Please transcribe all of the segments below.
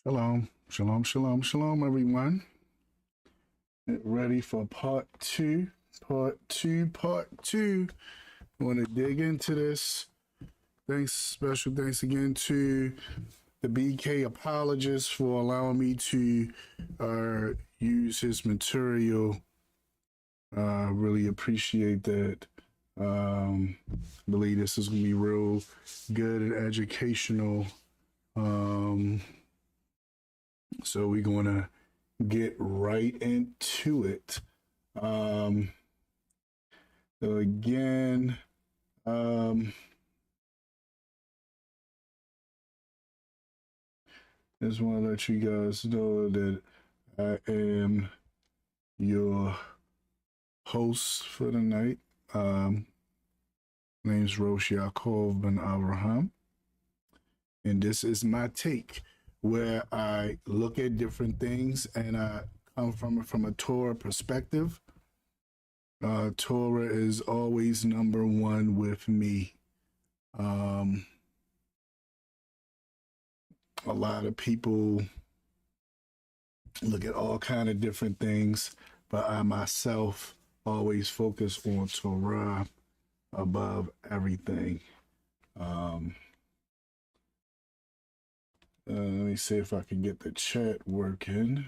Shalom, shalom, shalom, shalom, everyone. Get ready for part two. I want to dig into this. Special thanks again to the BK Apologist for allowing me to use his material. Really appreciate that. Believe this is going to be real good and educational. So we're going to get right into it. So again, just want to let you guys know that I am your host for the night. Name's Rosh Ya'acob ben Abraham, and this is my take, where I look at different things and I come from a Torah perspective. Torah is always number one with me. A lot of people look at all kind of different things, but I myself always focus on Torah above everything. Let me see if I can get the chat working.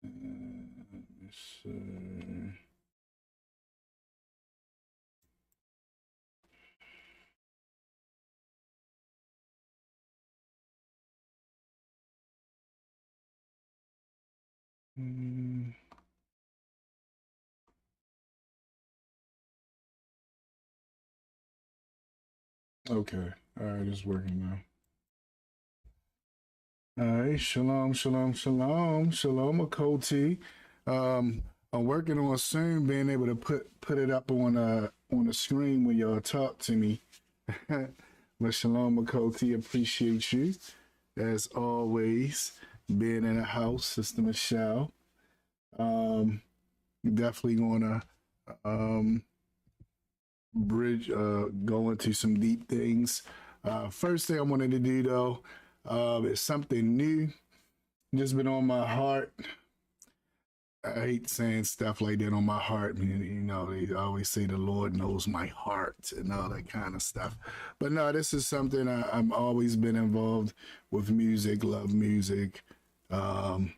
Let me see. Okay, all right, it's working now. All right, shalom, shalom, shalom, shalom, Akoti. I'm working on soon being able to put it up on the screen when y'all talk to me. But shalom, Akoti, appreciate you as always. Being in the house, Sister Michelle. Definitely gonna go into some deep things. First thing I wanted to do though. It's something new, just been on my heart. I hate saying stuff like that, on my heart. You know, they always say the Lord knows my heart and all that kind of stuff. But no, this is something I've always been involved with music, love music. In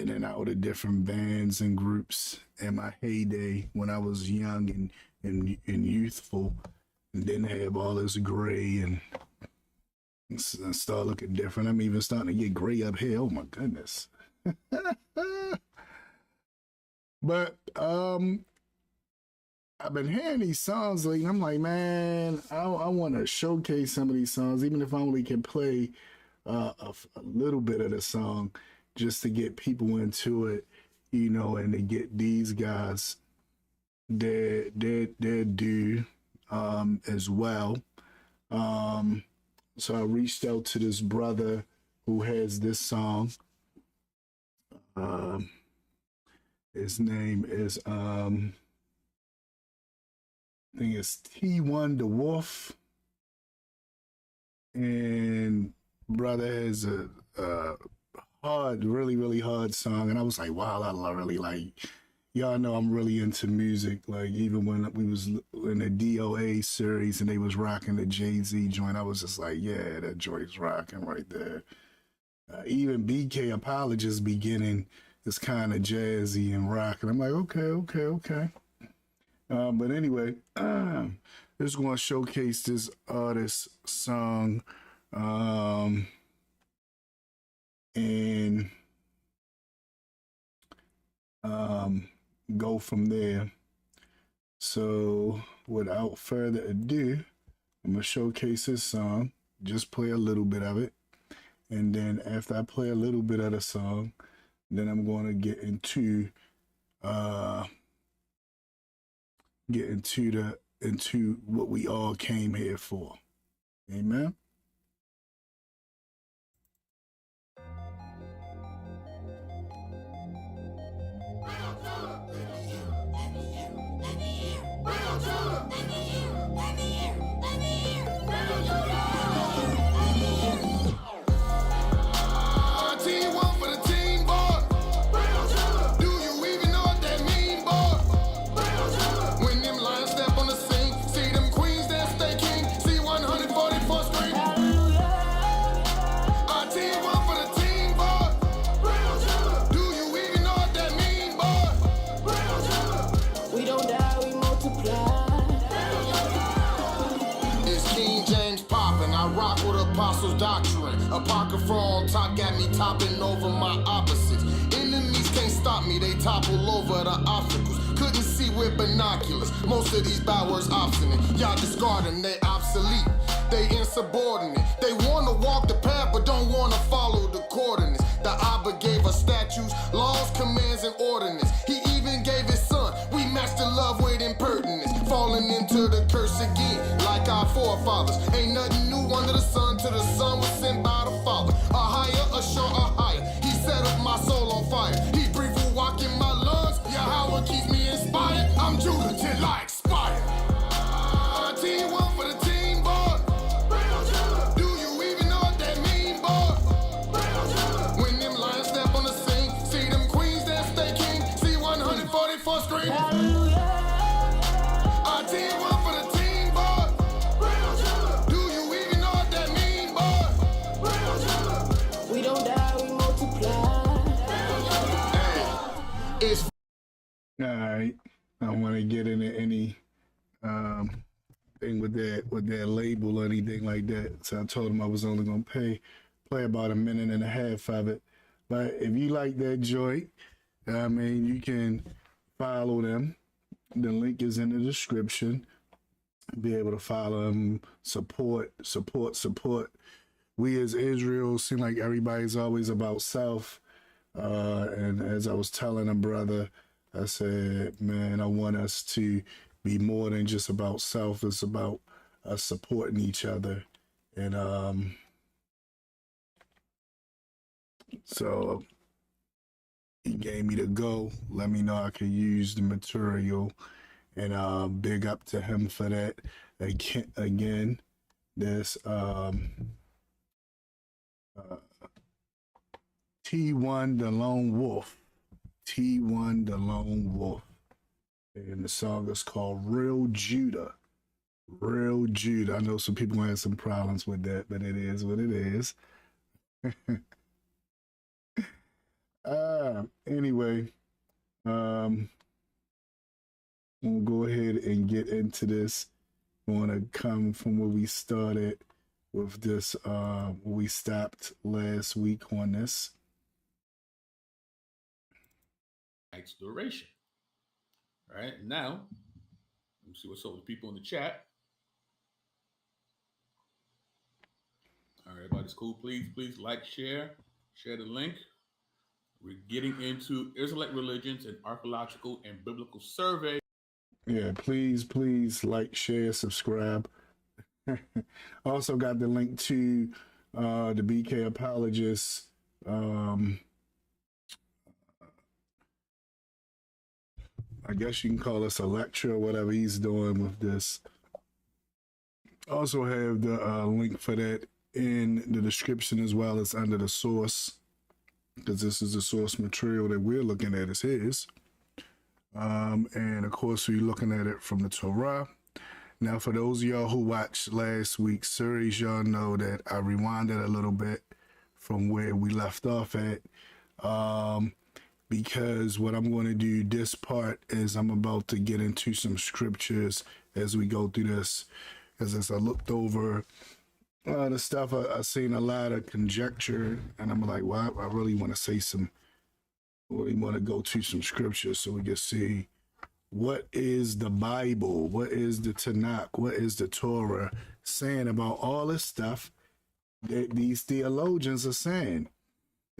and out of different bands and groups in my heyday when I was young and youthful. And then have all this gray and start looking different. I'm even starting to get gray up here. Oh my goodness. But I've been hearing these songs lately. I'm like, man, I want to showcase some of these songs, even if I only can play a little bit of the song, just to get people into it, you know, and to get these guys their due. As well. So I reached out to this brother who has this song. His name is I think it's T1 the Wolf, and brother has a hard, really hard song, and I was like, wow, I really like. Y'all know I'm really into music. Like, even when we was in the DOA series and they was rocking the Jay-Z joint, I was just like, yeah, that joint's rocking right there. Even BK Apologist beginning is kind of jazzy and rocking. I'm like, okay. But anyway, just going to showcase this artist's song. And go from there. So without further ado, I'm gonna showcase this song, just play a little bit of it, and then after I play a little bit of the song, then I'm going to get into what we all came here for. Amen. topping over my opposites. Enemies can't stop me, they topple over the obstacles. Couldn't see with binoculars, most of these bad words obstinate. Y'all discard them, they obsolete, they insubordinate. They wanna walk the path, but don't wanna follow the coordinates. The Abba gave us statutes, laws, commands, and ordinance. He even gave his son, we matched the love with impertinence. Falling into the curse again, like our forefathers. Ain't nothing new under the sun, till the son was sent by the Father. A higher, a sure, a higher. He set up my soul on fire. He breathed will walk in my lungs. Yahweh keeps me inspired. I'm Judah till I expire. Team one for the team, boy. Do you even know what that mean, boy? When them lions step on the scene, see them queens that stay king. See 144 screen. Team one for the team, boy. Do you even know what that mean, boy? We don't die, we multiply. It's All right, I don't want to get into any thing with that label or anything like that. So I told him I was only gonna play about a minute and a half of it. But if you like that joint, I mean, you can follow them. The link is in the description. Be able to follow them, support. We as Israel seem like everybody's always about self. And as I was telling a brother, I said, man, I want us to be more than just about self. It's about us supporting each other. And so he gave me the go, let me know I could use the material, and big up to him for that. Again, this T1 the Lone Wolf. T1 the Lone Wolf. And the song is called Real Judah. Real Judah. I know some people gonna have some problems with that, but it is what it is. Anyway, we'll go ahead and get into this. I want to come from where we started with this. We stopped last week on this. Exploration. All right, now, let me see what's up with people in the chat. All right, everybody's cool. Please like, share the link. We're getting into Israelite religions and archaeological and biblical survey. Yeah, please like, share, subscribe. Also got the link to the BK Apologist. I guess you can call this a lecture or whatever he's doing with this. Also have the link for that in the description as well as under the source, because this is the source material that we're looking at is his. And of course, we're looking at it from the Torah. Now, for those of y'all who watched last week's series, y'all know that I rewinded a little bit from where we left off at. Because what I'm going to do this part is I'm about to get into some scriptures as we go through this. Because as I looked over the stuff, I seen a lot of conjecture, and I'm like, well, I really want to say some, really want to go to some scriptures so we can see what is the Bible, what is the Tanakh, what is the Torah saying about all this stuff that these theologians are saying.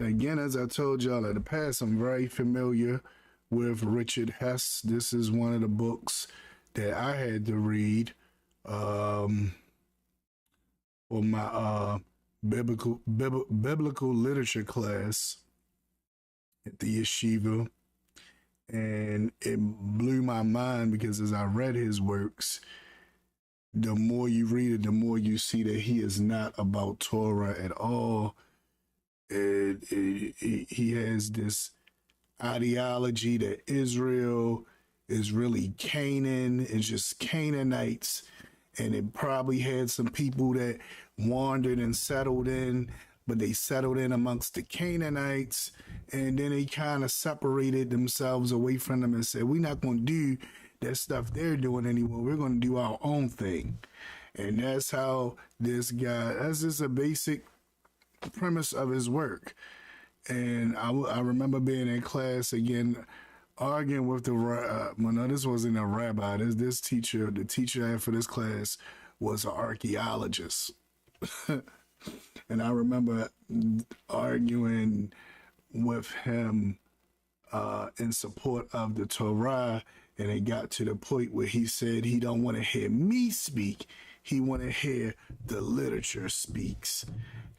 Again, as I told y'all in the past, I'm very familiar with Richard Hess. This is one of the books that I had to read for my biblical literature class at the yeshiva. And it blew my mind because as I read his works, the more you read it, the more you see that he is not about Torah at all. He has this ideology that Israel is really Canaan, it's just Canaanites, and it probably had some people that wandered and settled in, but they settled in amongst the Canaanites, and then they kind of separated themselves away from them and said, we're not going to do that stuff they're doing anymore, we're going to do our own thing. And that's how this guy, that's just a basic premise of his work. And I remember being in class again, arguing with the well, no, this wasn't a rabbi. This teacher, the teacher I had for this class was an archaeologist. And I remember arguing with him in support of the Torah, and it got to the point where he said he don't want to hear me speak. He want to hear the literature speaks.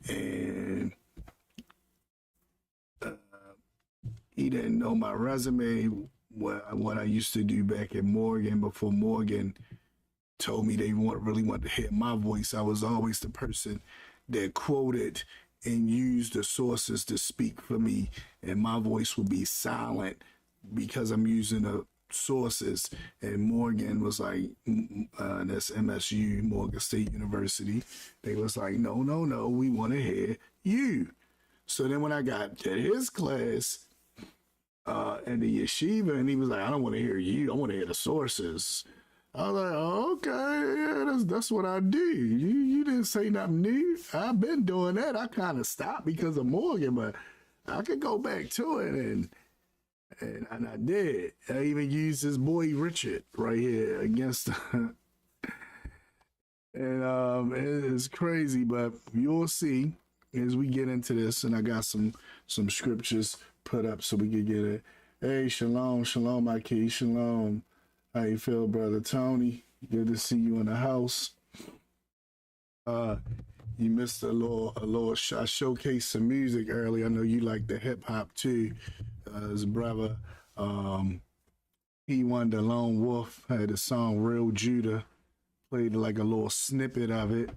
And he didn't know my resume, what I used to do back at Morgan before Morgan told me they really wanted to hear my voice. I was always the person that quoted and used the sources to speak for me, and my voice would be silent because I'm using the sources. And Morgan was like, that's MSU, Morgan State University. They was like, no, we want to hear you. So then when I got to his class in the yeshiva, and he was like, I don't want to hear you, I want to hear the sources. I was like, oh, okay, yeah, that's what I do. You didn't say nothing new. I've been doing that. I kind of stopped because of Morgan, but I could go back to it, and I did. I even used this boy Richard right here against and it's crazy, but you'll see as we get into this, and I got some scriptures put up so we can get it. Hey, shalom, my key, shalom. How you feel, brother Tony? Good to see you in the house. You missed a little. I showcased some music earlier. I know you like the hip hop too. His brother, he won the LoneWolf, had the song Real Judah, played like a little snippet of it.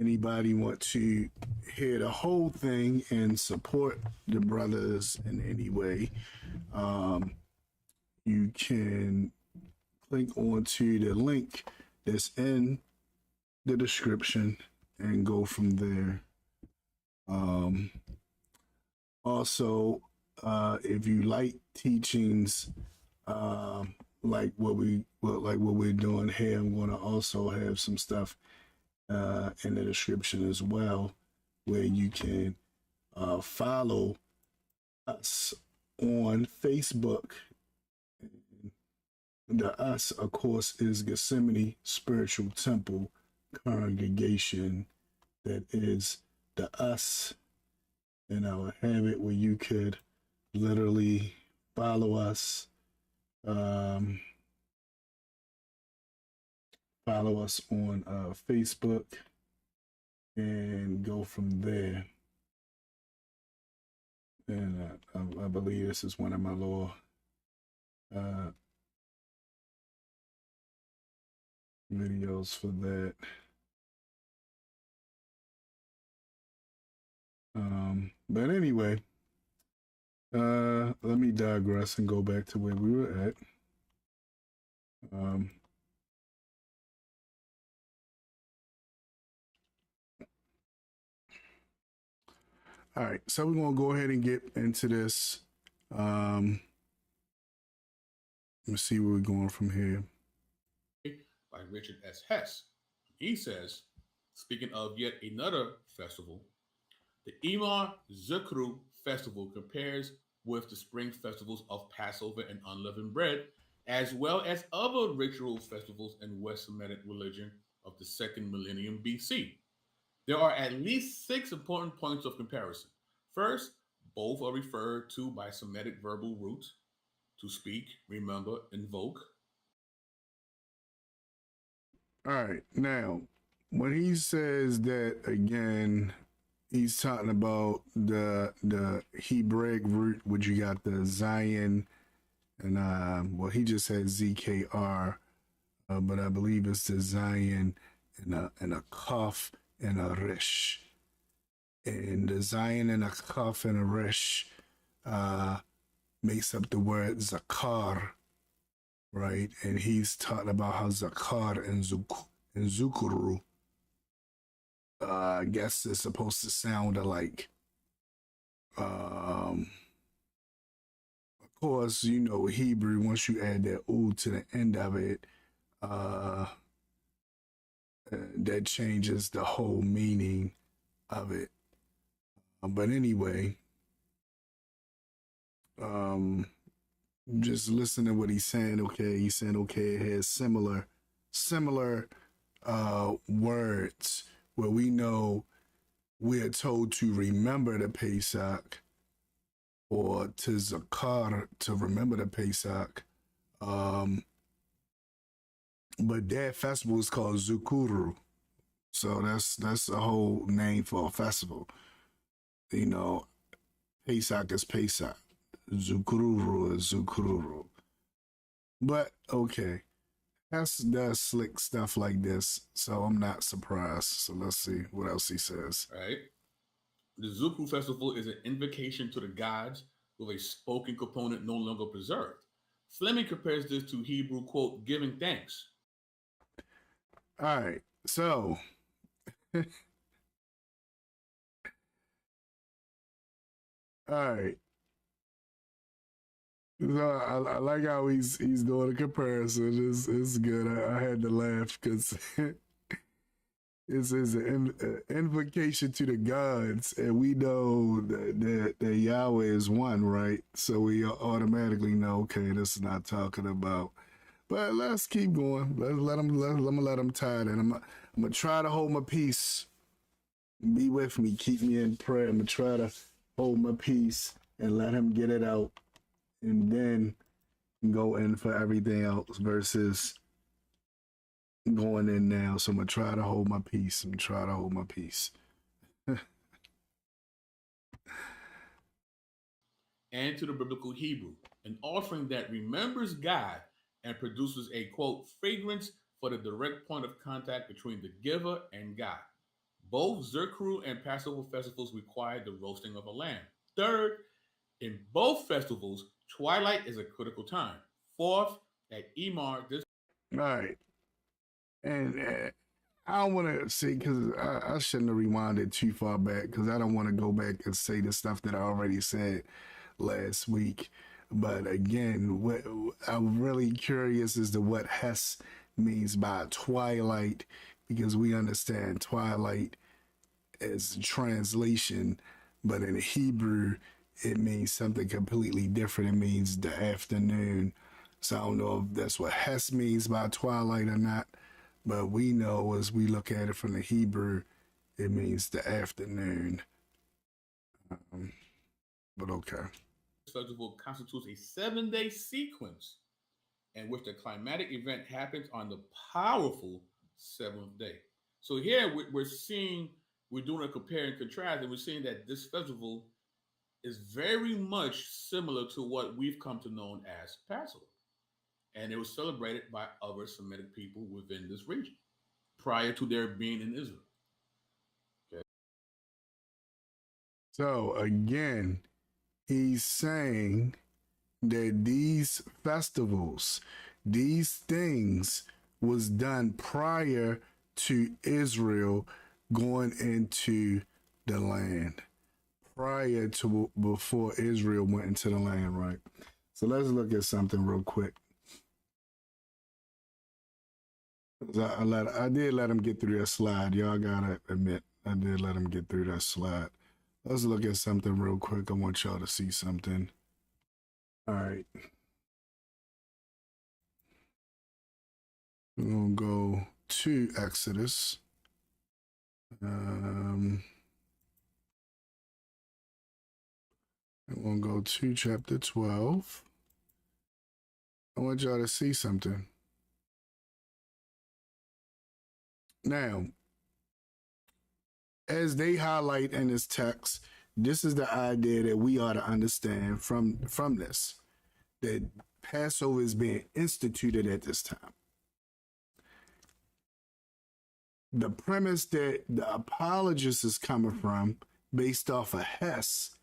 Anybody want to hear the whole thing and support the brothers in any way, you can click onto the link that's in the description and go from there. Also, if you like teachings like what we're doing here, I'm going to also have some stuff in the description as well, where you can follow us on Facebook. The us, of course, is Gethsemane Spiritual Temple Congregation. That is the us. And I will have it where you could literally follow us. Follow us on Facebook and go from there. And I believe this is one of my little videos for that. But anyway, let me digress and go back to where we were at. All right, so we're gonna go ahead and get into this. Let's see where we're going from here. By Richard S. Hess. He says, speaking of yet another festival, the Imar Zikru festival compares with the spring festivals of Passover and unleavened bread, as well as other ritual festivals in West Semitic religion of the 2nd millennium BC. There are at least 6 important points of comparison. First, both are referred to by Semitic verbal roots: to speak, remember, invoke. All right, now, when he says that again, he's talking about the Hebraic root, which you got the Zion, and well, he just said ZKR, but I believe it's the Zion and a Kaf and a Resh. And the Zion and a Kaf and a Resh makes up the word Zakar, right? And he's talking about how Zakar and Zukuru, I guess it's supposed to sound alike. Of course, you know, Hebrew, once you add that U to the end of it, that changes the whole meaning of it. But anyway, just listen to what he's saying. Okay, he's saying okay, it has similar words where we know we are told to remember the Pesach, or to zakar, to remember the Pesach. But that festival is called Zukuru. So that's a whole name for a festival. You know, Pesach is Pesach. Zukururu is Zukururu. But okay, does slick stuff like this, so I'm not surprised. So let's see what else he says. All right. The Zukuru festival is an invocation to the gods with a spoken component no longer preserved. Fleming compares this to Hebrew, quote, giving thanks. All right, so all right. So I like how he's doing a comparison. It's good. I had to laugh because it's an invocation to the gods, and we know that Yahweh is one, right? So we automatically know, okay, this is not talking about. But let's keep going. Let him tie it. And I'm gonna try to hold my peace. Be with me. Keep me in prayer. I'm gonna try to hold my peace and let him get it out, and then go in for everything else versus going in now. So I'm gonna try to hold my peace. And to the biblical Hebrew, an offering that remembers God and produces a, quote, fragrance for the direct point of contact between the giver and God. Both Zukuru and Passover festivals require the roasting of a lamb. Third, in both festivals, twilight is a critical time. Fourth, at Imar, this... All right. And I don't want to say, because I shouldn't have rewinded too far back, because I don't want to go back and say the stuff that I already said last week. But again, what I'm really curious as to what Hess means by twilight, because we understand twilight as translation, but in Hebrew, it means something completely different. It means the afternoon. So I don't know if that's what Hess means by twilight or not, but we know as we look at it from the Hebrew, it means the afternoon. But okay. Festival constitutes a 7-day sequence in which the climatic event happens on the powerful 7th day. So here we're doing a compare and contrast, and we're seeing that this festival is very much similar to what we've come to know as Passover. And it was celebrated by other Semitic people within this region prior to their being in Israel. Okay. So again, he's saying that these festivals, these things was done prior to Israel going into the land, prior to before Israel went into the land, right? So let's look at something real quick. I did let him get through that slide. Y'all gotta admit, I did let him get through that slide. Let's look at something real quick. I want y'all to see something. All right. We're going to go to Exodus. I'm going to go to chapter 12. I want y'all to see something. Now, as they highlight in this text, this is the idea that we ought to understand from this, that Passover is being instituted at this time. The premise that the apologist is coming from, based off of Hess,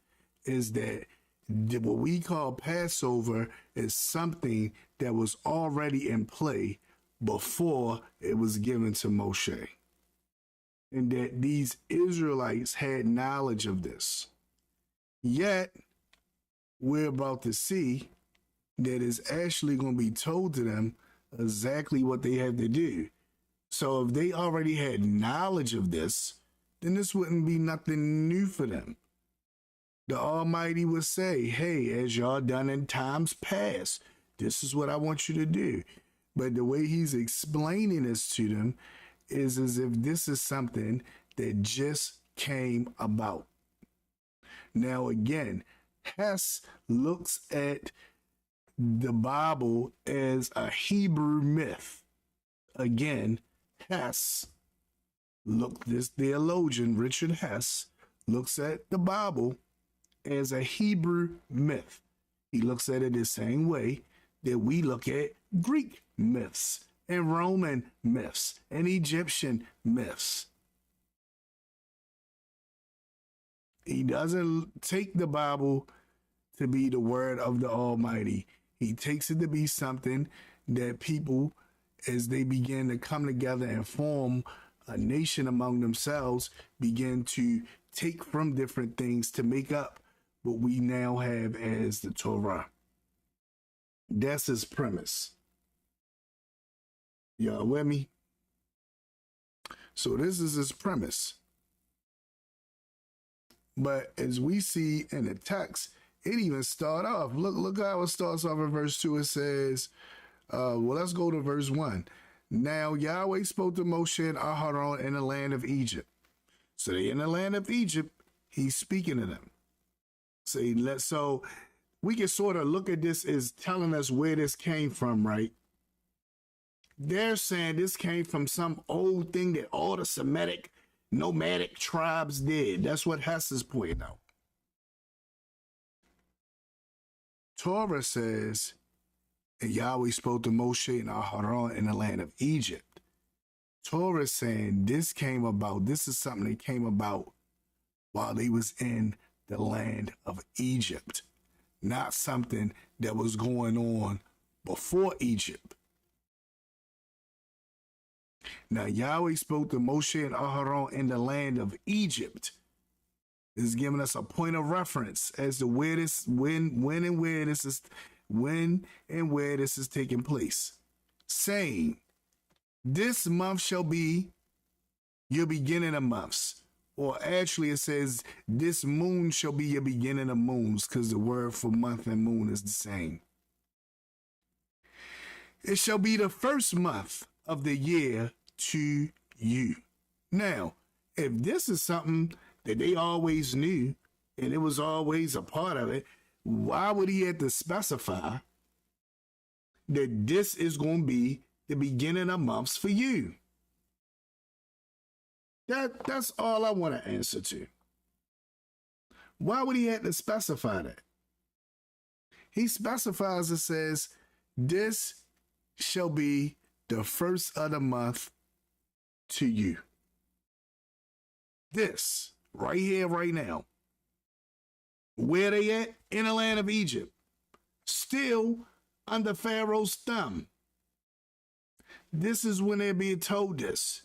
is that what we call Passover is something that was already in play before it was given to Moshe. And that these Israelites had knowledge of this. Yet, we're about to see that it's actually going to be told to them exactly what they have to do. So if they already had knowledge of this, then this wouldn't be nothing new for them. the Almighty would say, hey, as y'all done in times past, this is what I want you to do. But the way he's explaining this to them is as if this is something that just came about. Now, again, Hess looks at the Bible as a Hebrew myth. Again, Hess, this theologian, Richard Hess, looks at the Bible as a Hebrew myth. He looks at it the same way that we look at Greek myths and Roman myths and Egyptian myths. He doesn't take the Bible to be the word of the Almighty. He takes it to be something that people, as they begin to come together and form a nation among themselves, begin to take from different things to make up what we now have as the Torah. That's his premise. Y'all with me? So this is his premise. But as we see in the text, it even start off. Look how it starts off in verse 2. It says, well, let's go to verse 1. Now Yahweh spoke to Moshe and Aharon in the land of Egypt. So they in the land of Egypt, he's speaking to them. So we can sort of look at this as telling us where this came from, right? They're saying this came from some old thing that all the Semitic nomadic tribes did. That's what Hess is pointing out. Torah says, and Yahweh spoke to Moshe and Aharon in the land of Egypt. Torah is saying this came about, this is something that came about while they was in the land of Egypt, not something that was going on before Egypt. Now Yahweh spoke to Moshe and Aharon in the land of Egypt. This is giving us a point of reference as to where this, when and where this is taking place. Saying, this month shall be your beginning of months. Or actually it says, this moon shall be your beginning of moons, because the word for month and moon is the same. It shall be the first month of the year to you. Now, if this is something that they always knew, and it was always a part of it, why would he have to specify that this is going to be the beginning of months for you? That's all I want to answer to. Why would he have to specify that? He specifies, it says, this shall be the first of the month to you. This, right here, right now. Where they at? In the land of Egypt. Still under Pharaoh's thumb. This is when they're being told this.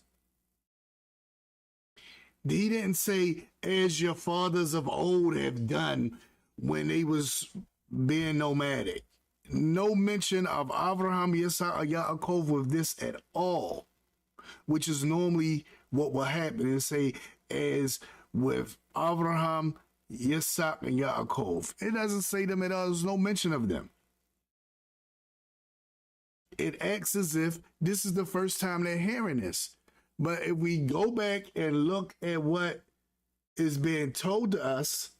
He didn't say, as your fathers of old have done when they was being nomadic. No mention of Abraham, Yitzhak, or Ya'acob with this at all, which is normally what will happen. And say, as with Abraham, Yitzhak, and Ya'acob. It doesn't say them at all. There's no mention of them. It acts as if this is the first time they're hearing this. But if we go back and look at what is being told to us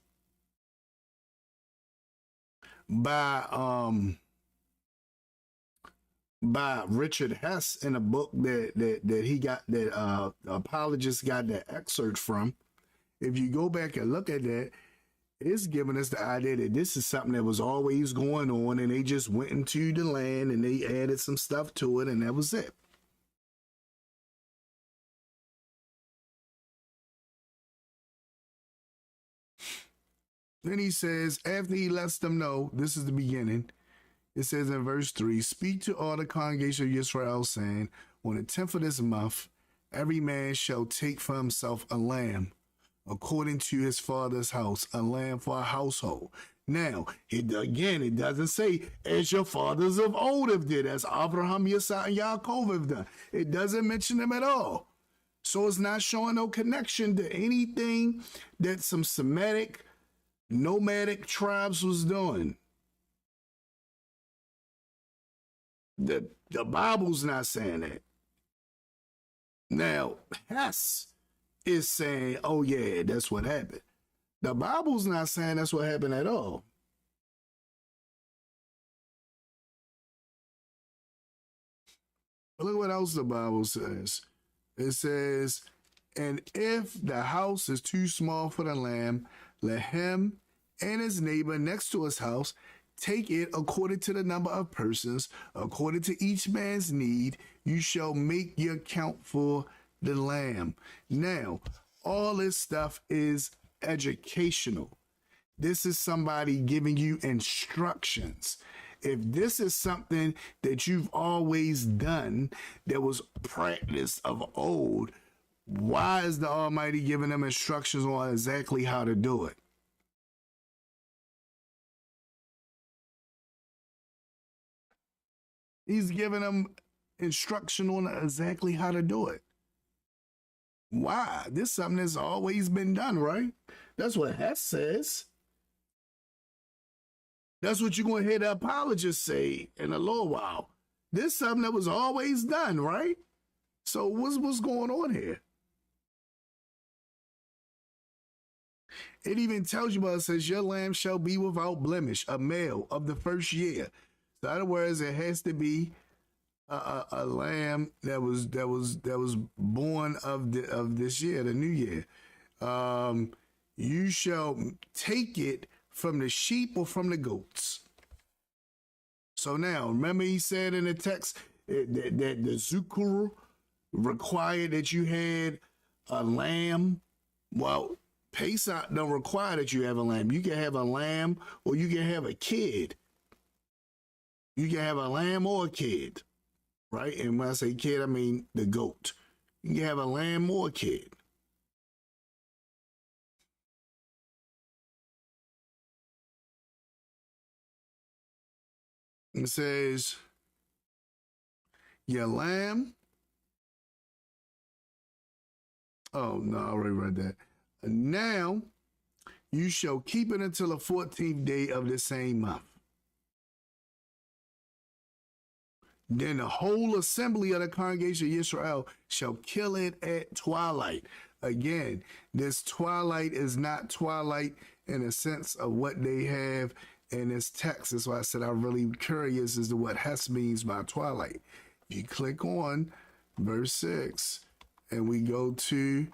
by Richard Hess in a book that he got, that Apologist got that excerpt from, if you go back and look at that, it's giving us the idea that this is something that was always going on, and they just went into the land and they added some stuff to it, and that was it. Then he says, after he lets them know, this is the beginning, it says in verse 3, speak to all the congregation of Israel, saying, on the 10th of this month, every man shall take for himself a lamb, according to his father's house, a lamb for a household. Now, it doesn't say, as your fathers of old have did, as Abraham, Yitzhak, and Yaakov have done. It doesn't mention them at all. So it's not showing no connection to anything that some Semitic nomadic tribes was doing. The Bible's not saying that. Now, Hess is saying, oh yeah, that's what happened. The Bible's not saying that's what happened at all. Look what else the Bible says. It says, and if the house is too small for the lamb, let him and his neighbor next to his house take it according to the number of persons, according to each man's need. You shall make your count for the lamb. Now, all this stuff is educational. This is somebody giving you instructions. If this is something that you've always done, that was practiced of old, why is the Almighty giving them instructions on exactly how to do it? He's giving them instruction on exactly how to do it. Why? This is something that's always been done, right? That's what Hess says. That's what you're going to hear the apologists say in a little while. This is something that was always done, right? So what's going on here? It even tells you about it, says your lamb shall be without blemish, a male of the first year. So in other words, it has to be a lamb that was born of this year, the new year. You shall take it from the sheep or from the goats. So now, remember he said in the text that the Zukur required that you had a lamb. Well, Pesach don't require that you have a lamb. You can have a lamb or you can have a kid. You can have a lamb or a kid, right? And when I say kid, I mean the goat. You can have a lamb or a kid. It says, your lamb. Oh, no, I already read that. Now, you shall keep it until the 14th day of the same month. Then the whole assembly of the congregation of Israel shall kill it at twilight. Again, this twilight is not twilight in a sense of what they have in this text. That's why I said I'm really curious as to what Hess means by twilight. If you click on verse 6 and we go to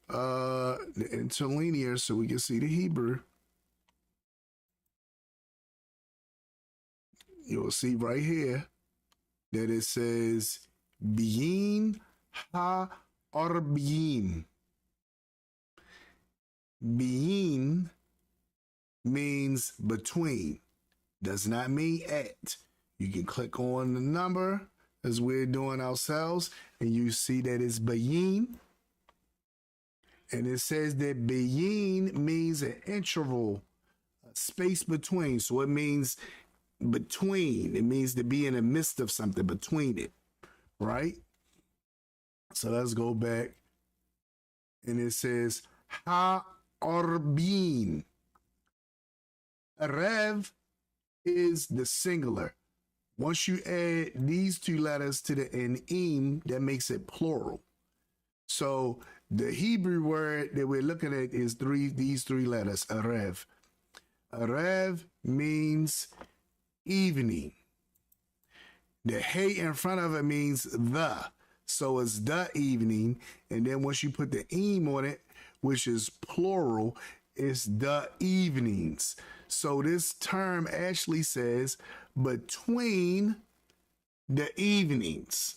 the interlinear so we can see the Hebrew, you'll see right here that it says Bein ha-arbiyim. Bein means between, does not mean at. You can click on the number as we're doing ourselves and you see that it's Bein. And it says that Bein means an interval, a space between. So it means between. It means to be in the midst of something, between it, right? So let's go back. And it says ha-arbin. Rev is the singular. Once you add these two letters to the im, that makes it plural. So the Hebrew word that we're looking at is these three letters, arev. Arev means evening. The hey in front of it means the. So it's the evening. And then once you put the im on it, which is plural, it's the evenings. So this term actually says between the evenings,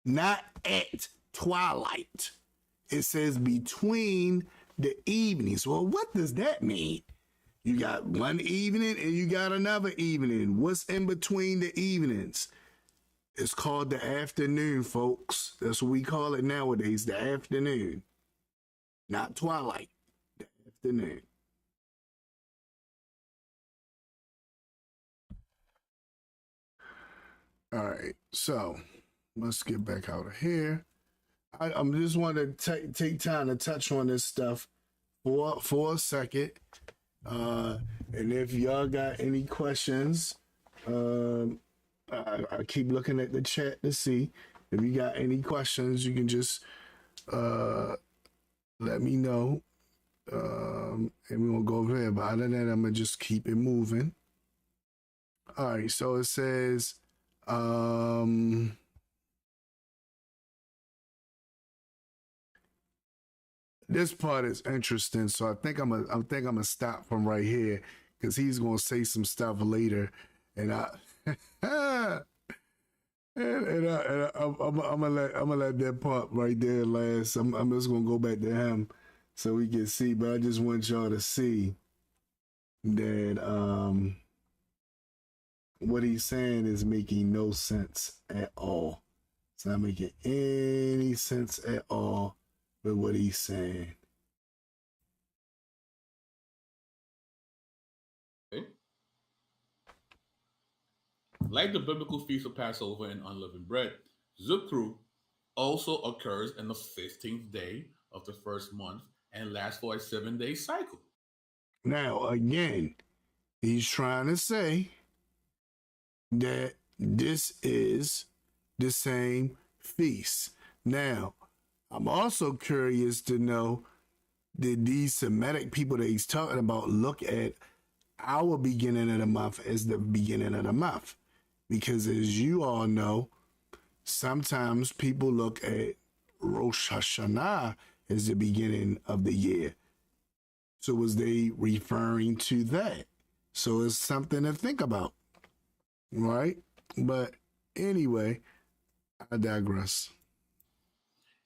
not at twilight. It says between the evenings. Well, what does that mean? You got one evening and you got another evening. What's in between the evenings? It's called the afternoon, folks. That's what we call it nowadays, the afternoon. Not twilight, the afternoon. All right, so let's get back out of here. I'm just want to take time to touch on this stuff for a second. And if y'all got any questions, I keep looking at the chat to see if you got any questions. You can just let me know, and we won't go over there. But other than that, I'm gonna just keep it moving. All right, so it says, this part is interesting, so I think I'm gonna stop from right here because he's gonna say some stuff later, and I'm gonna let that part right there last. I'm just gonna go back to him so we can see, but I just want y'all to see that what he's saying is making no sense at all. It's not making any sense at all with what he's saying. Okay. Like the biblical feast of Passover and unleavened bread, Zukru also occurs in the 15th day of the first month and lasts for a 7-day cycle. Now, again, he's trying to say that this is the same feast. Now, I'm also curious to know, did these Semitic people that he's talking about look at our beginning of the month as the beginning of the month? Because as you all know, sometimes people look at Rosh Hashanah as the beginning of the year. So was they referring to that? So it's something to think about, right? But anyway, I digress.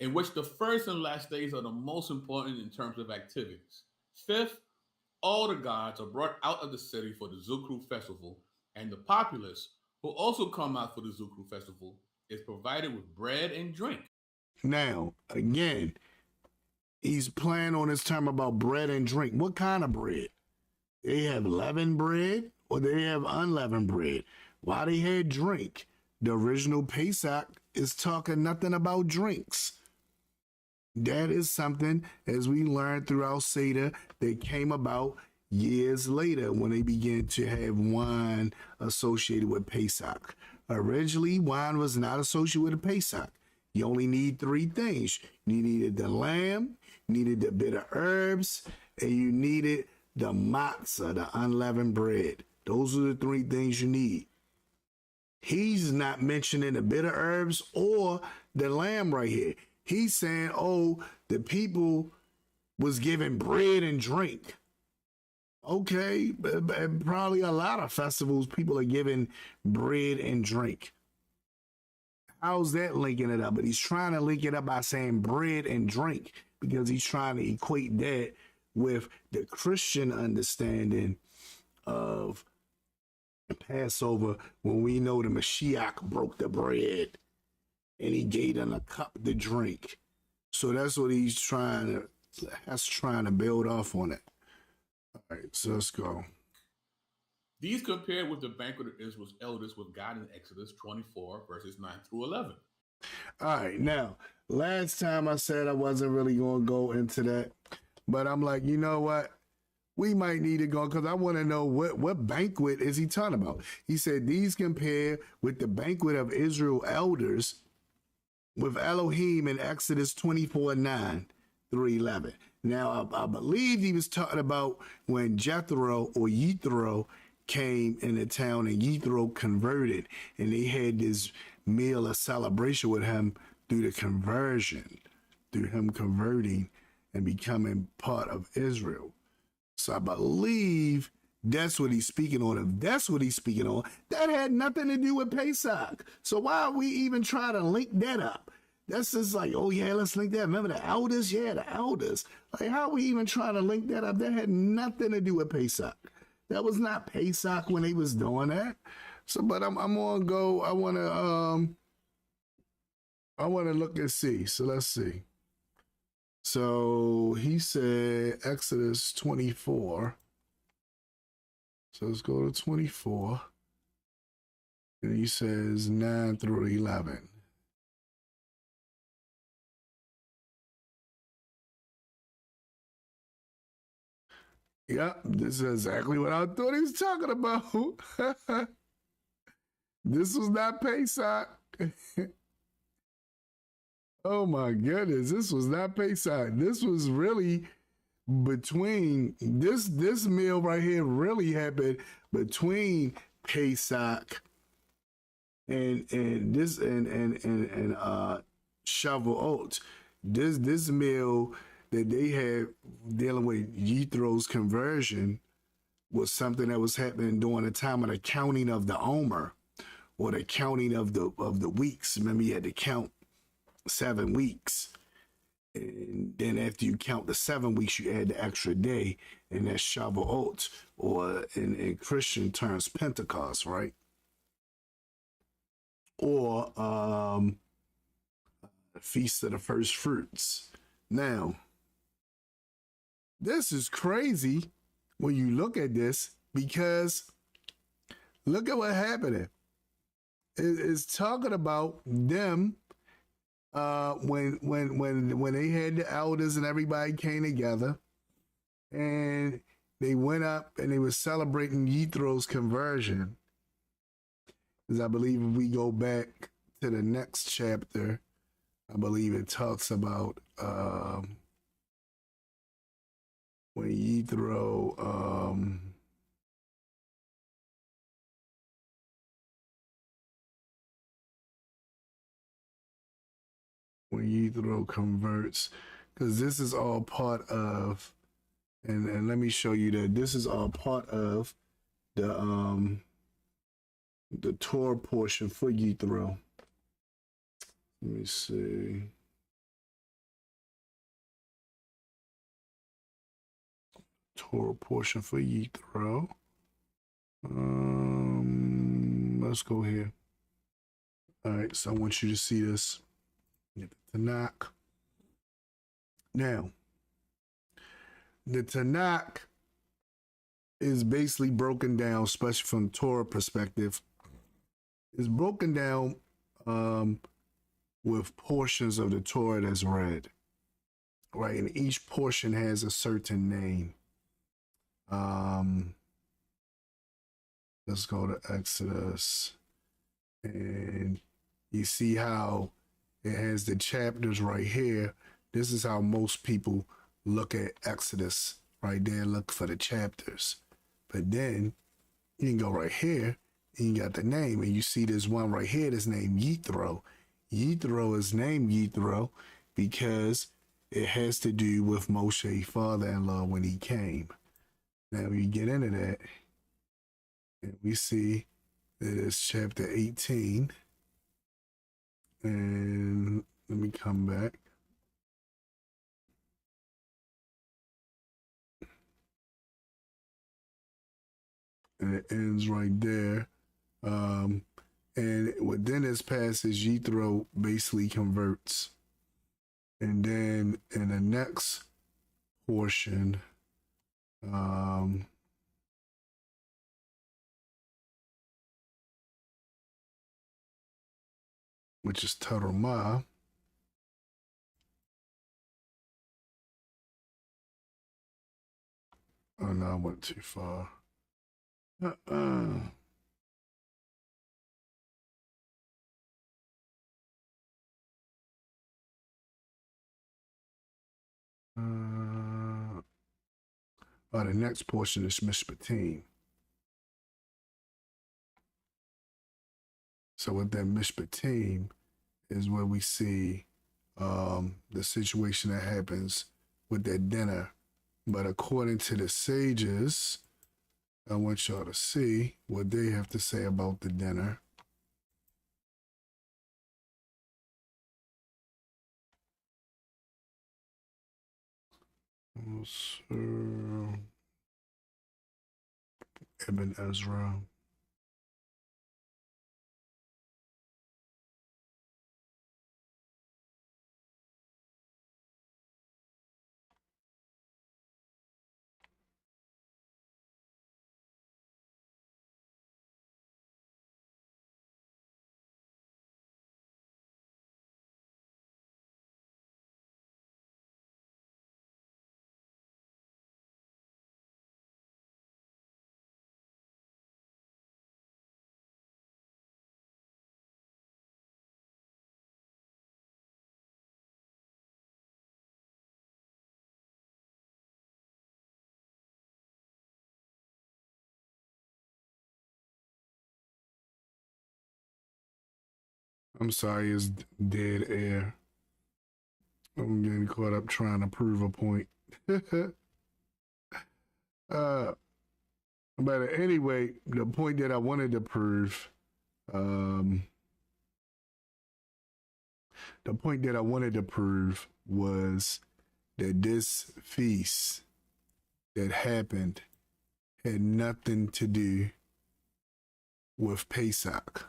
In which the first and last days are the most important in terms of activities. Fifth, all the gods are brought out of the city for the Zukru festival, and the populace, who also come out for the Zukru festival, is provided with bread and drink. Now, again, he's playing on his term about bread and drink. What kind of bread? They have leavened bread or they have unleavened bread? Why they had drink? The original Pesach is talking nothing about drinks. That is something, as we learned throughout Seder, that came about years later when they began to have wine associated with Pesach. Originally, wine was not associated with a Pesach. You only need 3 things. You needed the lamb, you needed the bitter herbs, and you needed the matzah, the unleavened bread. Those are the 3 things you need. He's not mentioning the bitter herbs or the lamb right here. He's saying, oh, the people was given bread and drink. Okay, but probably a lot of festivals, people are given bread and drink. How's that linking it up? But he's trying to link it up by saying bread and drink because he's trying to equate that with the Christian understanding of Passover, when we know the Mashiach broke the bread and he gave them a cup to drink. So that's what he's trying to build off on it. All right, so let's go. These compared with the banquet of Israel's elders with God in Exodus 24, verses 9 through 11. All right, now, last time I said I wasn't really going to go into that, but I'm like, you know what? We might need to go because I want to know what banquet is he talking about. He said these compare with the banquet of Israel elders with Elohim in Exodus 24, 9 through 11. Now, I believe he was talking about when Jethro or Yethro came in the town and Yethro converted, and they had this meal of celebration with him through the conversion, through him converting and becoming part of Israel. So I believe that's what he's speaking on. If that's what he's speaking on, that had nothing to do with Pesach. So why are we even trying to link that up? That's just like, oh yeah, let's link that. Remember the elders? Yeah, the elders. Like, how are we even trying to link that up? That had nothing to do with Pesach. That was not Pesach when they was doing that. So, but I'm gonna go. I wanna look and see. So let's see. So he said Exodus 24. So let's go to 24. And he says 9 through 11. Yep, this is exactly what I thought he was talking about. This was not Pesach. Oh my goodness, this was not Pesach. This was really between this meal right here really happened between Pesach and Shavuot. This meal that they had dealing with Yithro's conversion was something that was happening during the time of the counting of the Omer, or the counting of the weeks. Remember, you had to count 7 weeks. And then after you count the 7 weeks, you add the extra day, and that's Shavuot, or in Christian terms, Pentecost, right? Or Feast of the First Fruits. Now, this is crazy when you look at this, because look at what happened. It's talking about them when they had the elders and everybody came together, and they went up and they were celebrating Yithro's conversion. Because I believe if we go back to the next chapter, I believe it talks about when Yithro converts, because this is all part of, and let me show you that this is all part of the Torah portion for Yithro. Let me see. Torah portion for Yithro. Let's go here. All right, so I want you to see this. Get the Tanakh. Now, the Tanakh is basically broken down, especially from the Torah perspective. It's broken down with portions of the Torah that's read, right? And each portion has a certain name. Let's go to Exodus, and you see how it has the chapters right here. This is how most people look at Exodus, right there, look for the chapters. But then you can go right here, and you got the name, and you see this one right here that's named Yithro. Yithro is named Yithro because it has to do with Moshe's father-in-law when he came. Now we get into that, and we see that it's chapter 18. And let me come back. And it ends right there. And within this passage, Yithro basically converts. And then in the next portion, which is Tarumah. Oh no, I went too far. The next portion is Mishpatim. So with that Mishpatim is where we see the situation that happens with that dinner. But according to the sages, I want y'all to see what they have to say about the dinner. Ibn Ezra. I'm sorry, it's dead air. I'm getting caught up trying to prove a point. But anyway, the point that I wanted to prove, the point that I wanted to prove was that this feast that happened had nothing to do with Pesach.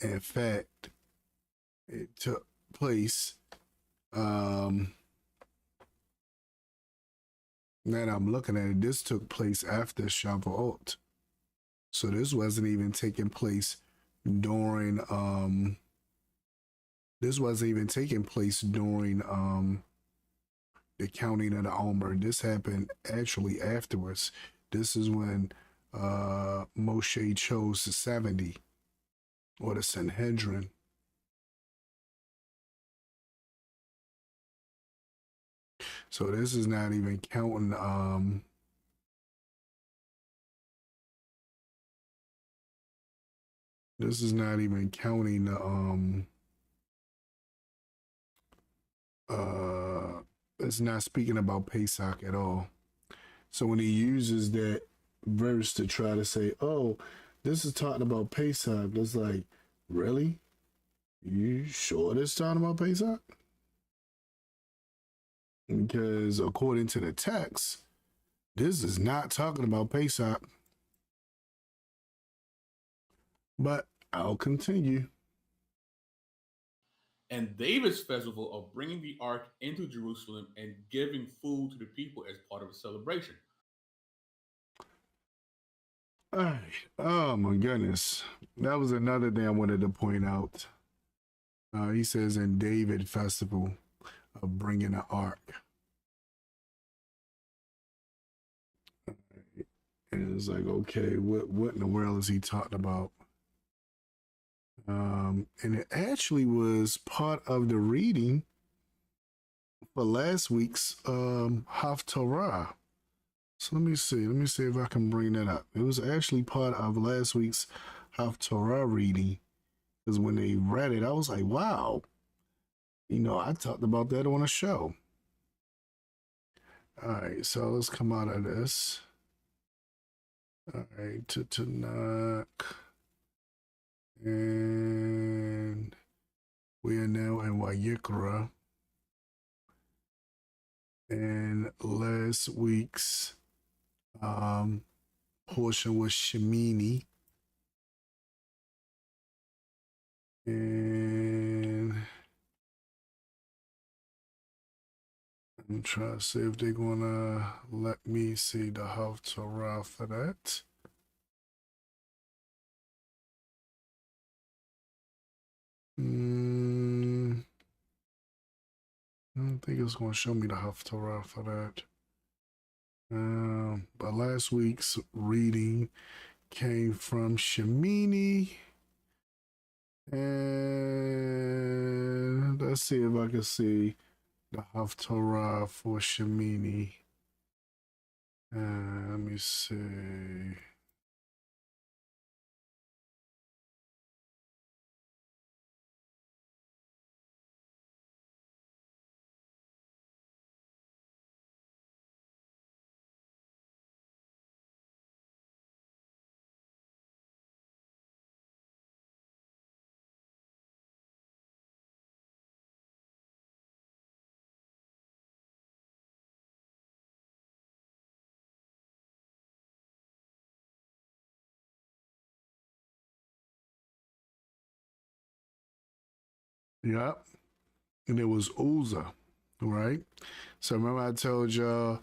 In fact, it took place, now that I'm looking at it, this took place after Shavuot. So this wasn't even taking place during, the counting of the Omer. This happened actually afterwards. This is when Moshe chose the 70, or the Sanhedrin. So this is not even counting this is not even counting the it's not speaking about Pesach at all. So when he uses that verse to try to say, oh, this is talking about Pesach, it's like, really? You sure this is talking about Pesach? Because according to the text, this is not talking about Pesach. But I'll continue. And David's festival of bringing the ark into Jerusalem and giving food to the people as part of a celebration. All right. Oh my goodness. That was another thing I wanted to point out. He says in David festival of bringing the ark. And it's like, okay, what in the world is he talking about? And it actually was part of the reading for last week's Haftarah. So let me see if I can bring that up. It was actually part of last week's Haftarah reading, because when they read it, I was like, wow, I talked about that on a show. All right, so let's come out of this. All right, to Tanakh. And we are now in Vayikra. And last week's portion was Shemini. And I'm trying to see if they're gonna let me see the Haftarah for that. I don't think it's going to show me the Haftarah for that. But last week's reading came from Shemini. And let's see if I can see the Haftarah for Shemini. Let me see. Yep. And it was Uzzah, right? So remember I told y'all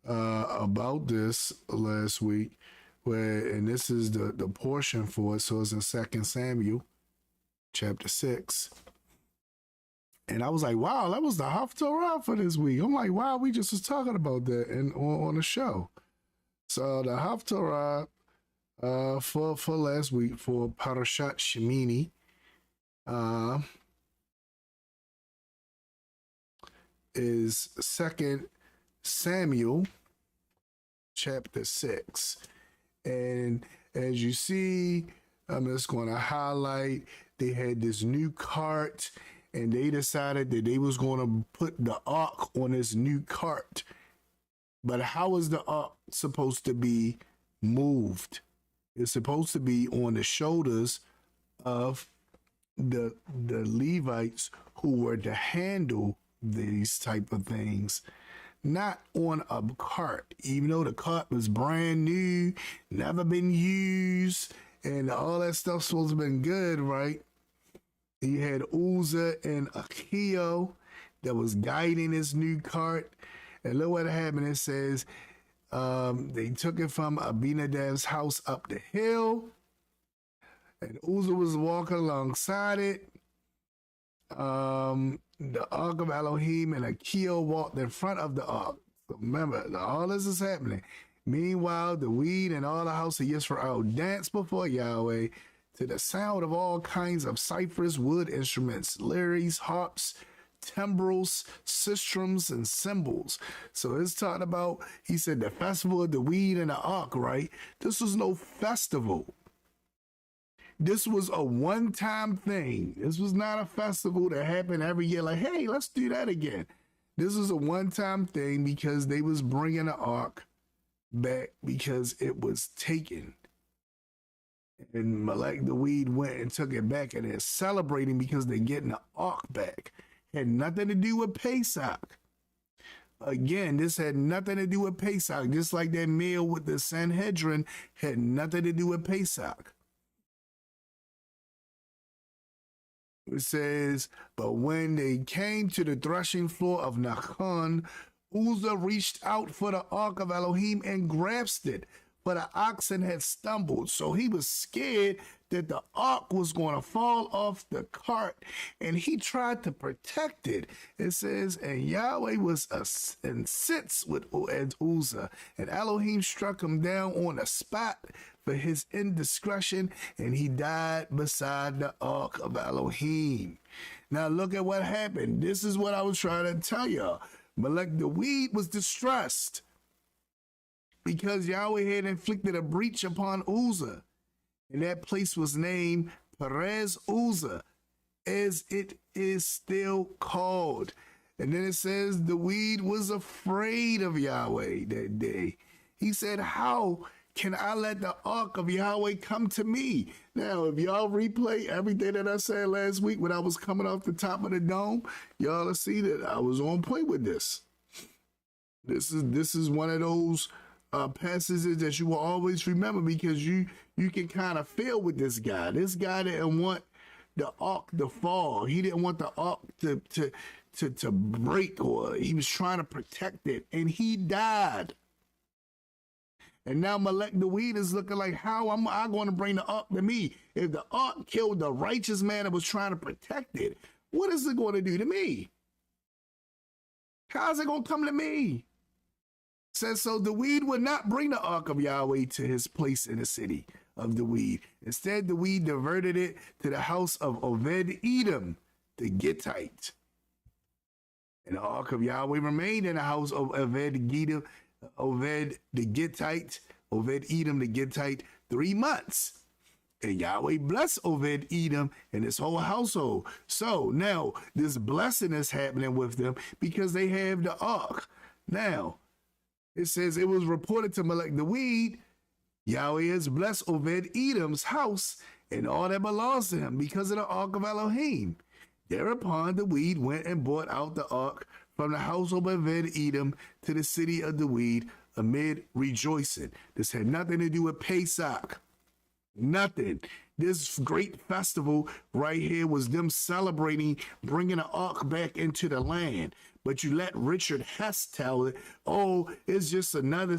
about this last week, and this is the portion for it. So it's in 2 Samuel chapter 6. And I was like, wow, that was the Haftarah for this week. I'm like, wow, we just was talking about that on the show. So the Haftarah for last week for Parashat Shemini, is 2 Samuel chapter 6. And as you see, I'm just going to highlight they had this new cart, and they decided that they was going to put the ark on this new cart. But how is the ark supposed to be moved? It's supposed to be on the shoulders of the Levites who were to handle these type of things, not on a cart, even though the cart was brand new, never been used, and all that stuff's supposed to have been good, right? You had Uzzah and Achio that was guiding this new cart. And look what happened. It says they took it from Abinadab's house up the hill, and Uzzah was walking alongside it. The Ark of Elohim and Achio walked in front of the Ark. So remember, all this is happening. Meanwhile, the weed and all the house of Yisrael danced before Yahweh to the sound of all kinds of cypress wood instruments, lyres, harps, timbrels, sistrums, and cymbals. So it's talking about, he said, the festival of the weed and the ark, right? This was no festival. This was a one-time thing. This was not a festival that happened every year like, hey, let's do that again. This was a one-time thing because they was bringing the ark back because it was taken. And Malek the weed went and took it back, and they're celebrating because they're getting the ark back. Had nothing to do with Pesach. Again, this had nothing to do with Pesach. Just like that meal with the Sanhedrin had nothing to do with Pesach. It says, but when they came to the threshing floor of Nachon, Uzzah reached out for the ark of Elohim and grasped it, but the oxen had stumbled. So he was scared that the ark was going to fall off the cart, and he tried to protect it. It says, and Yahweh was incensed with Uzzah, and Elohim struck him down on the spot for his indiscretion, and he died beside the ark of Elohim. Now look at what happened. This is what I was trying to tell y'all. Malek the weed was distressed because Yahweh had inflicted a breach upon Uzzah, and that place was named Perez Uzzah, as it is still called. And then it says the weed was afraid of Yahweh that day. He said, how can I let the ark of Yahweh come to me? Now, if y'all replay everything that I said last week when I was coming off the top of the dome, y'all will see that I was on point with this. This is one of those passages that you will always remember, because you can kind of feel with this guy. This guy didn't want the ark to fall. He didn't want the ark to break, or he was trying to protect it, and he died. And now Malek the weed is looking like, how am I going to bring the ark to me? If the ark killed the righteous man that was trying to protect it, what is it going to do to me? How's it going to come to me? Says, so the weed would not bring the ark of Yahweh to his place in the city of the weed. Instead, the weed diverted it to the house of Oved Edom, the Gittite. And the ark of Yahweh remained in the house of Oved the Gittite, Oved Edom the Gittite, 3 months. And Yahweh blessed Oved Edom and his whole household. So now this blessing is happening with them because they have the ark. Now, it says it was reported to Malek the weed, Yahweh has blessed Oved Edom's house and all that belongs to him because of the ark of Elohim. Thereupon the weed went and brought out the ark from the house of Oved Edom to the city of the weed amid rejoicing. This had nothing to do with Pesach. Nothing. This great festival right here was them celebrating bringing the ark back into the land. But you let Richard Hess tell it, oh, it's just another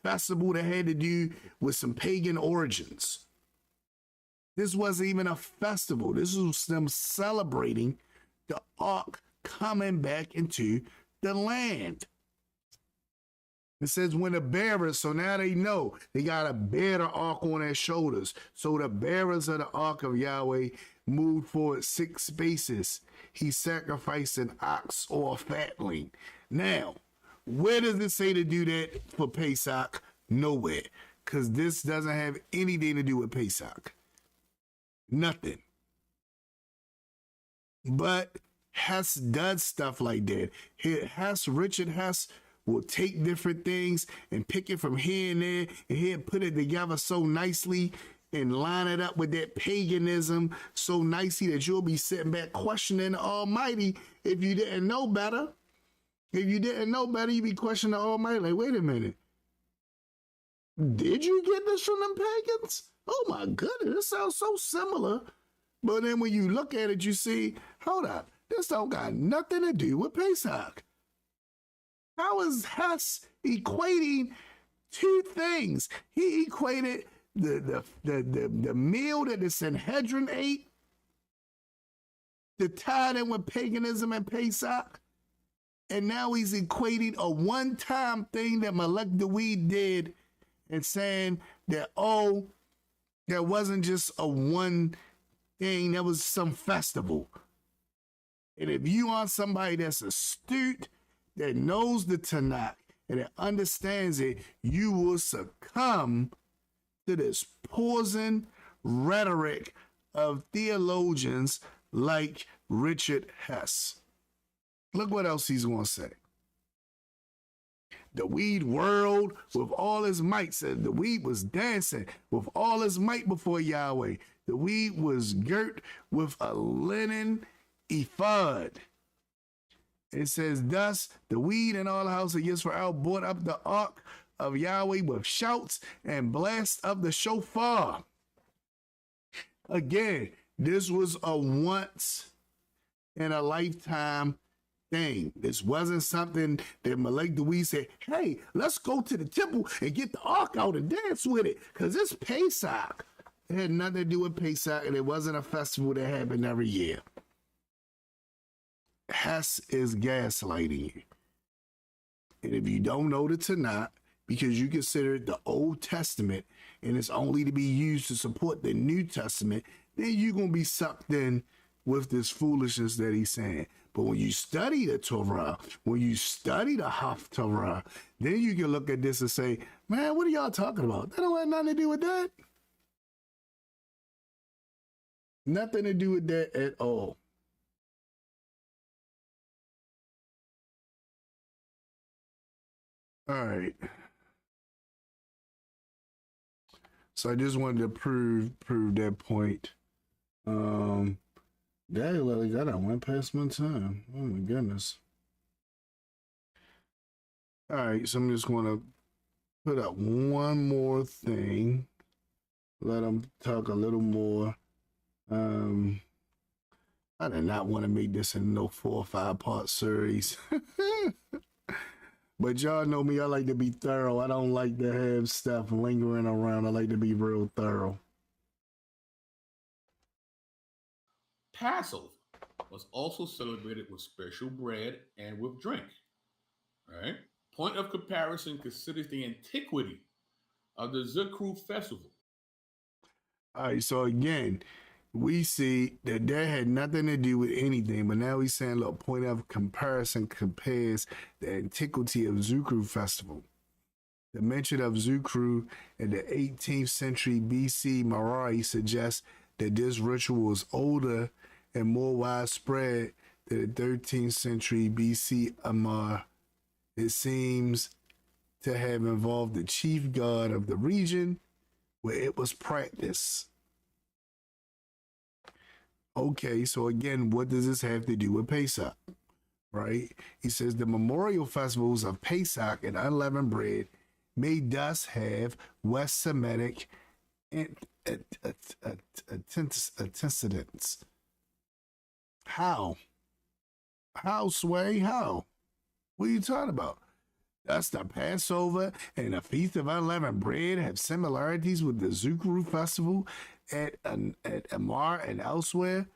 festival that had to do with some pagan origins. This wasn't even a festival. This was them celebrating the ark coming back into the land. It says when the bearers, so now they know they got to bear the ark on their shoulders. So the bearers of the ark of Yahweh moved forward 6 spaces. He sacrificed an ox or a fatling. Now, where does it say to do that for Pesach? Nowhere. Because this doesn't have anything to do with Pesach. Nothing. But Hess does stuff like that. Richard Hess will take different things and pick it from here and there, and he'll put it together so nicely and line it up with that paganism so nicely that you'll be sitting back questioning the Almighty if you didn't know better. If you didn't know better, you'd be questioning the Almighty like, wait a minute. Did you get this from them pagans? Oh my goodness, this sounds so similar. But then when you look at it, you see, hold up, this don't got nothing to do with Pesach. How is Hess equating two things? He equated the meal that the Sanhedrin ate to tie in with paganism and Pesach. And now he's equating a one-time thing that Malek Dawid did and saying that, oh, that wasn't just a one thing, that was some festival. And if you are somebody that's astute, that knows the Tanakh, and that understands it, you will succumb to this poison rhetoric of theologians like Richard Hess. Look what else he's going to say. The weed whirled with all his might. Said the weed was dancing with all his might before Yahweh. The weed was girt with a linen ephod. It says, thus the weed and all the house of Yisrael brought up the ark of Yahweh with shouts and blasts of the shofar. Again, this was a once in a lifetime thing. This wasn't something that Malek Dawid said, hey, let's go to the temple and get the ark out and dance with it, because it's Pesach. It had nothing to do with Pesach, and it wasn't a festival that happened every year. Hess is gaslighting you. And if you don't know the Tanakh, because you consider it the Old Testament and it's only to be used to support the New Testament, then you're going to be sucked in with this foolishness that he's saying. But when you study the Torah, when you study the Haftarah, then you can look at this and say, man, what are y'all talking about? That don't have nothing to do with that. Nothing to do with that at all. All right. So I just wanted to prove that point. Dang, I went past my time. Oh my goodness. All right, so I'm just going to put up one more thing. Let them talk a little more. I did not want to make this in no 4 or 5 part series. But y'all know me, I like to be thorough. I don't like to have stuff lingering around. I like to be real thorough. Passover was also celebrated with special bread and with drink. All right. Point of comparison considers the antiquity of the Zikru festival. All right, so again, we see that had nothing to do with anything, but now he's saying, look, point of comparison compares the antiquity of Zikru festival. The mention of Zikru in the 18th century BC Marari suggests that this ritual was older and more widespread than the 13th century BC Amar. It seems to have involved the chief god of the region where it was practiced. Okay, so again, what does this have to do with Pesach? Right? He says the memorial festivals of Pesach and unleavened bread may thus have West Semitic antecedents. How? How, Sway? How? What are you talking about? Thus, the Passover and the Feast of Unleavened Bread have similarities with the Zikru festival at Amar and elsewhere.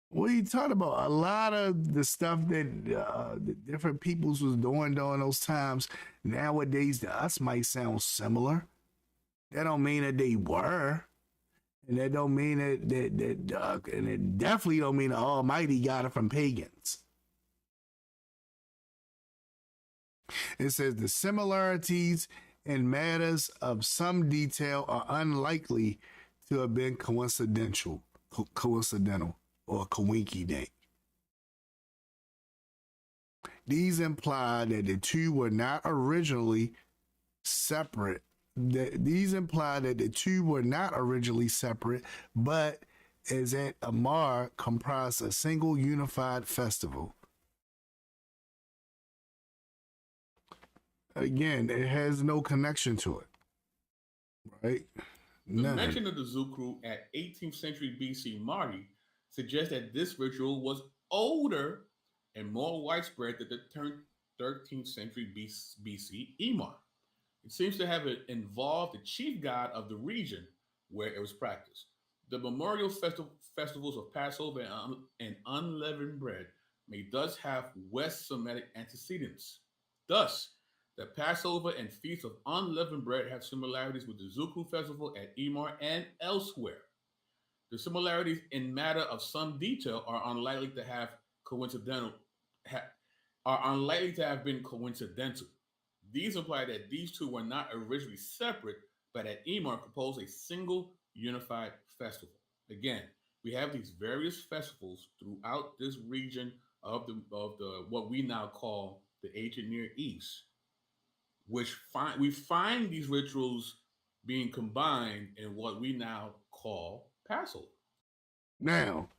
What are you talking about? A lot of the stuff that the different peoples was doing during those times nowadays to us might sound similar. That don't mean that they were. And that don't mean that and it definitely don't mean the Almighty got it from pagans. It says the similarities in matters of some detail are unlikely to have been coincidental or coinky dink. These imply that the two were not originally separate. These imply that the two were not originally separate, but as at Amar comprised a single unified festival. Again, it has no connection to it, right? The mention of the Zukru at 18th century BC Mardi suggests that this ritual was older and more widespread than the 13th century BC Emar. It seems to have involved the chief god of the region where it was practiced. The memorial festivals of Passover and unleavened bread may thus have West Semitic antecedents. Thus, the Passover and Feast of Unleavened Bread have similarities with the Zukru festival at Emar and elsewhere. The similarities in matter of some detail are unlikely to have been coincidental. These imply that these two were not originally separate, but at Emar composed a single unified festival. Again, we have these various festivals throughout this region of the what we now call the ancient Near East, which we find these rituals being combined in what we now call Passover. Now,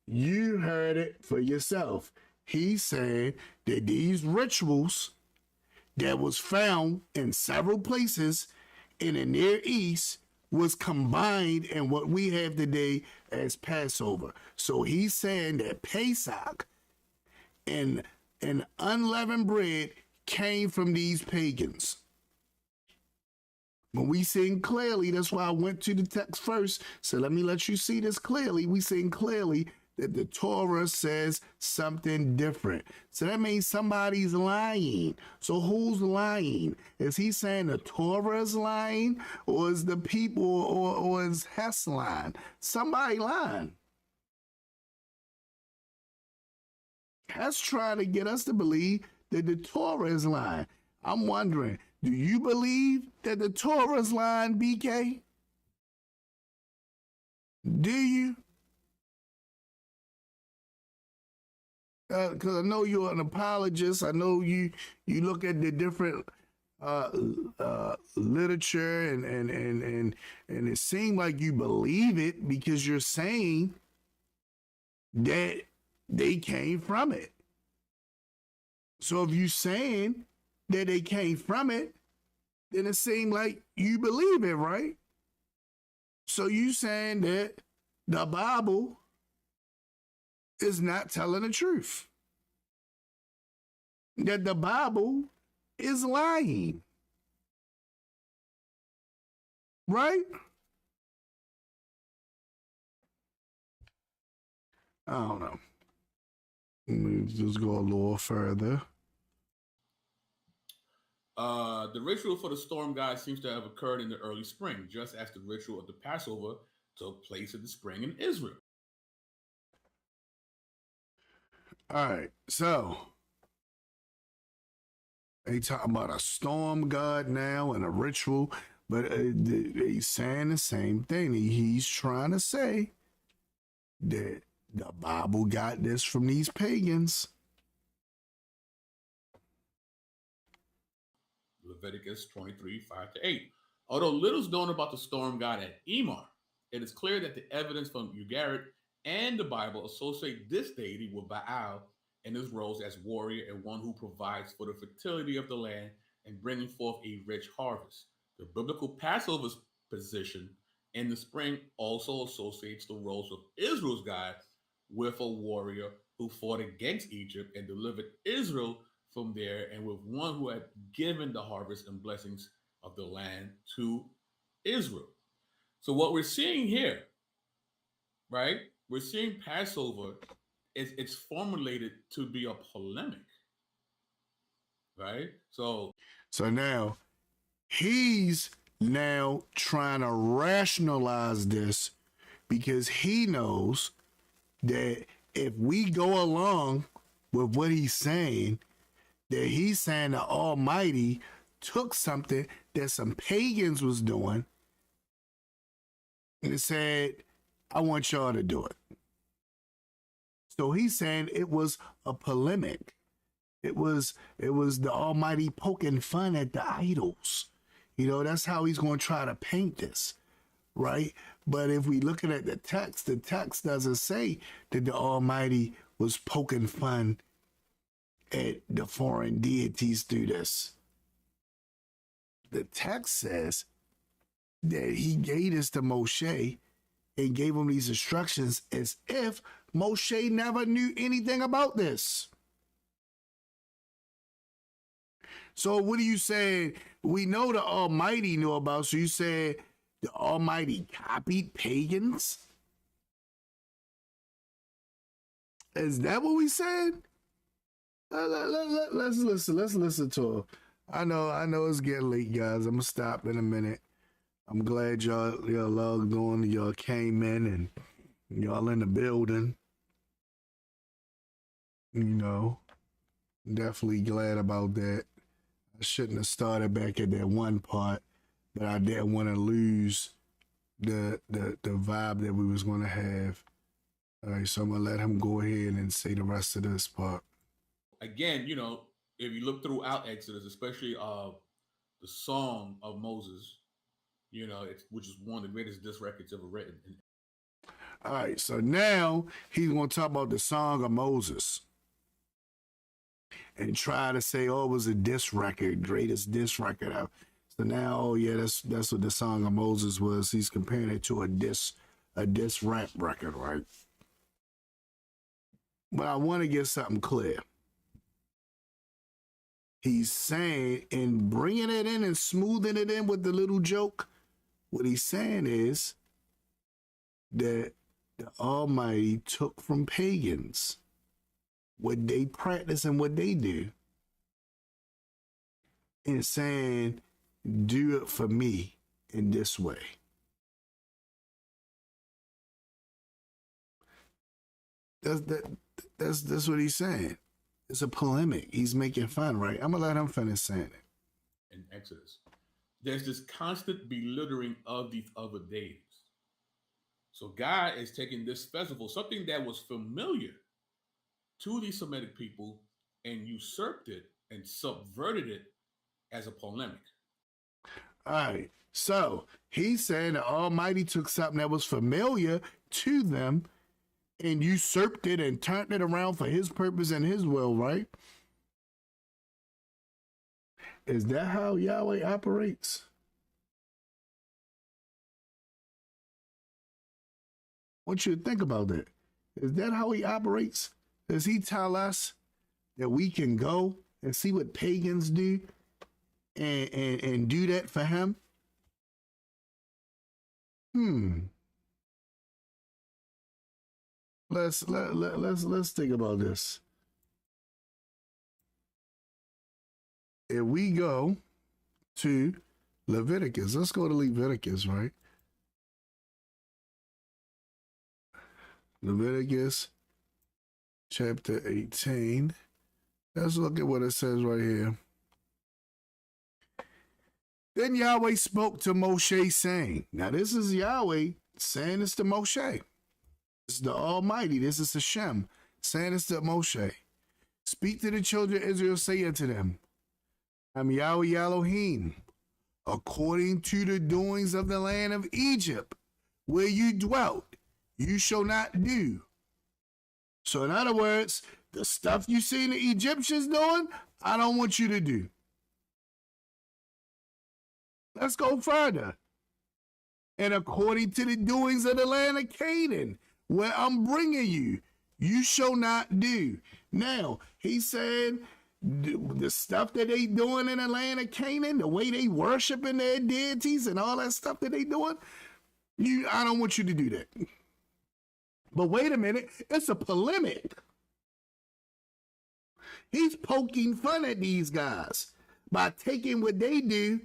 you heard it for yourself. He said that these rituals that was found in several places in the Near East was combined in what we have today as Passover. So he's saying that Pesach and unleavened bread came from these pagans. When we sing clearly, that's why I went to the text first. So let me let you see this clearly. We sing clearly that the Torah says something different. So that means somebody's lying. So who's lying? Is he saying the Torah is lying, or is the people, or is Hess lying? Somebody lying. Hess trying to get us to believe that the Torah is lying. I'm wondering, do you believe that the Torah is lying, BK? Do you? Because I know you're an apologist. I know you look at the different literature and it seems like you believe it because you're saying that they came from it. So if you're saying that they came from it, then it seems like you believe it, right? So you saying that the Bible is not telling the truth, that the Bible is lying, right? I don't know. Let me just go a little further. The ritual for the storm god seems to have occurred in the early spring, just as the ritual of the Passover took place in the spring in Israel. All right, so they talking about a storm god now and a ritual, but he's saying the same thing. He's trying to say that the Bible got this from these pagans. Leviticus 23, 5-8. Although little is known about the storm god at Emar, it is clear that the evidence from Ugarit and the Bible associate this deity with Baal and his roles as warrior and one who provides for the fertility of the land and bringing forth a rich harvest. The biblical Passover position in the spring also associates the roles of Israel's God with a warrior who fought against Egypt and delivered Israel from there, and with one who had given the harvest and blessings of the land to Israel. So what we're seeing here, right? We're seeing Passover, it's formulated to be a polemic, right? So now he's now trying to rationalize this because he knows that if we go along with what he's saying, that he's saying the Almighty took something that some pagans was doing and it said, I want y'all to do it. So he's saying it was a polemic. It was the Almighty poking fun at the idols. You know, that's how he's going to try to paint this, right? But if we looking at the text doesn't say that the Almighty was poking fun at the foreign deities through this. The text says that he gave this to Moshe and gave him these instructions as if Moshe never knew anything about this. So what are you saying? We know the Almighty knew about, so you said the Almighty copied pagans? Is that what we said? Let's listen to him. I know it's getting late, guys. I'm gonna stop in a minute. I'm glad y'all logged on, y'all came in, and y'all in the building. You know, definitely glad about that. I shouldn't have started back at that one part, but I didn't want to lose the vibe that we was going to have. All right, so I'm going to let him go ahead and say the rest of this part. Again, you know, if you look throughout Exodus, especially the Song of Moses, you know, which is one of the greatest diss records ever written. All right, so now he's going to talk about the Song of Moses and try to say, oh, it was a diss record, greatest diss record. So now, oh yeah, that's what the Song of Moses was. He's comparing it to a diss rap record, right? But I want to get something clear. He's saying, and bringing it in and smoothing it in with the little joke, what he's saying is that the Almighty took from pagans what they practice and what they do, and saying, do it for me in this way. That's what he's saying. It's a polemic. He's making fun, right? I'm gonna let him finish saying it. In Exodus, there's this constant belittling of these other deities. So God is taking this festival, something that was familiar to these Semitic people, and usurped it and subverted it as a polemic. All right. So he's saying the Almighty took something that was familiar to them and usurped it and turned it around for his purpose and his will, right? Is that how Yahweh operates? I want you to think about that. Is that how he operates? Does he tell us that we can go and see what pagans do and do that for him? Let's think about this. If we go to Leviticus, let's go to Leviticus, right? Leviticus chapter 18. Let's look at what it says right here. Then Yahweh spoke to Moshe, saying, now this is Yahweh saying this to Moshe. This is the Almighty. This is Hashem saying this to Moshe. Speak to the children of Israel, say unto them, I'm Yahweh Elohim, according to the doings of the land of Egypt, where you dwelt, you shall not do. So in other words, the stuff you see the Egyptians doing, I don't want you to do. Let's go further. And according to the doings of the land of Canaan, where I'm bringing you, you shall not do. Now, he's saying the stuff that they doing in the land of Canaan, the way they worshiping their deities and all that stuff that they doing, I don't want you to do that. But wait a minute, it's a polemic. He's poking fun at these guys by taking what they do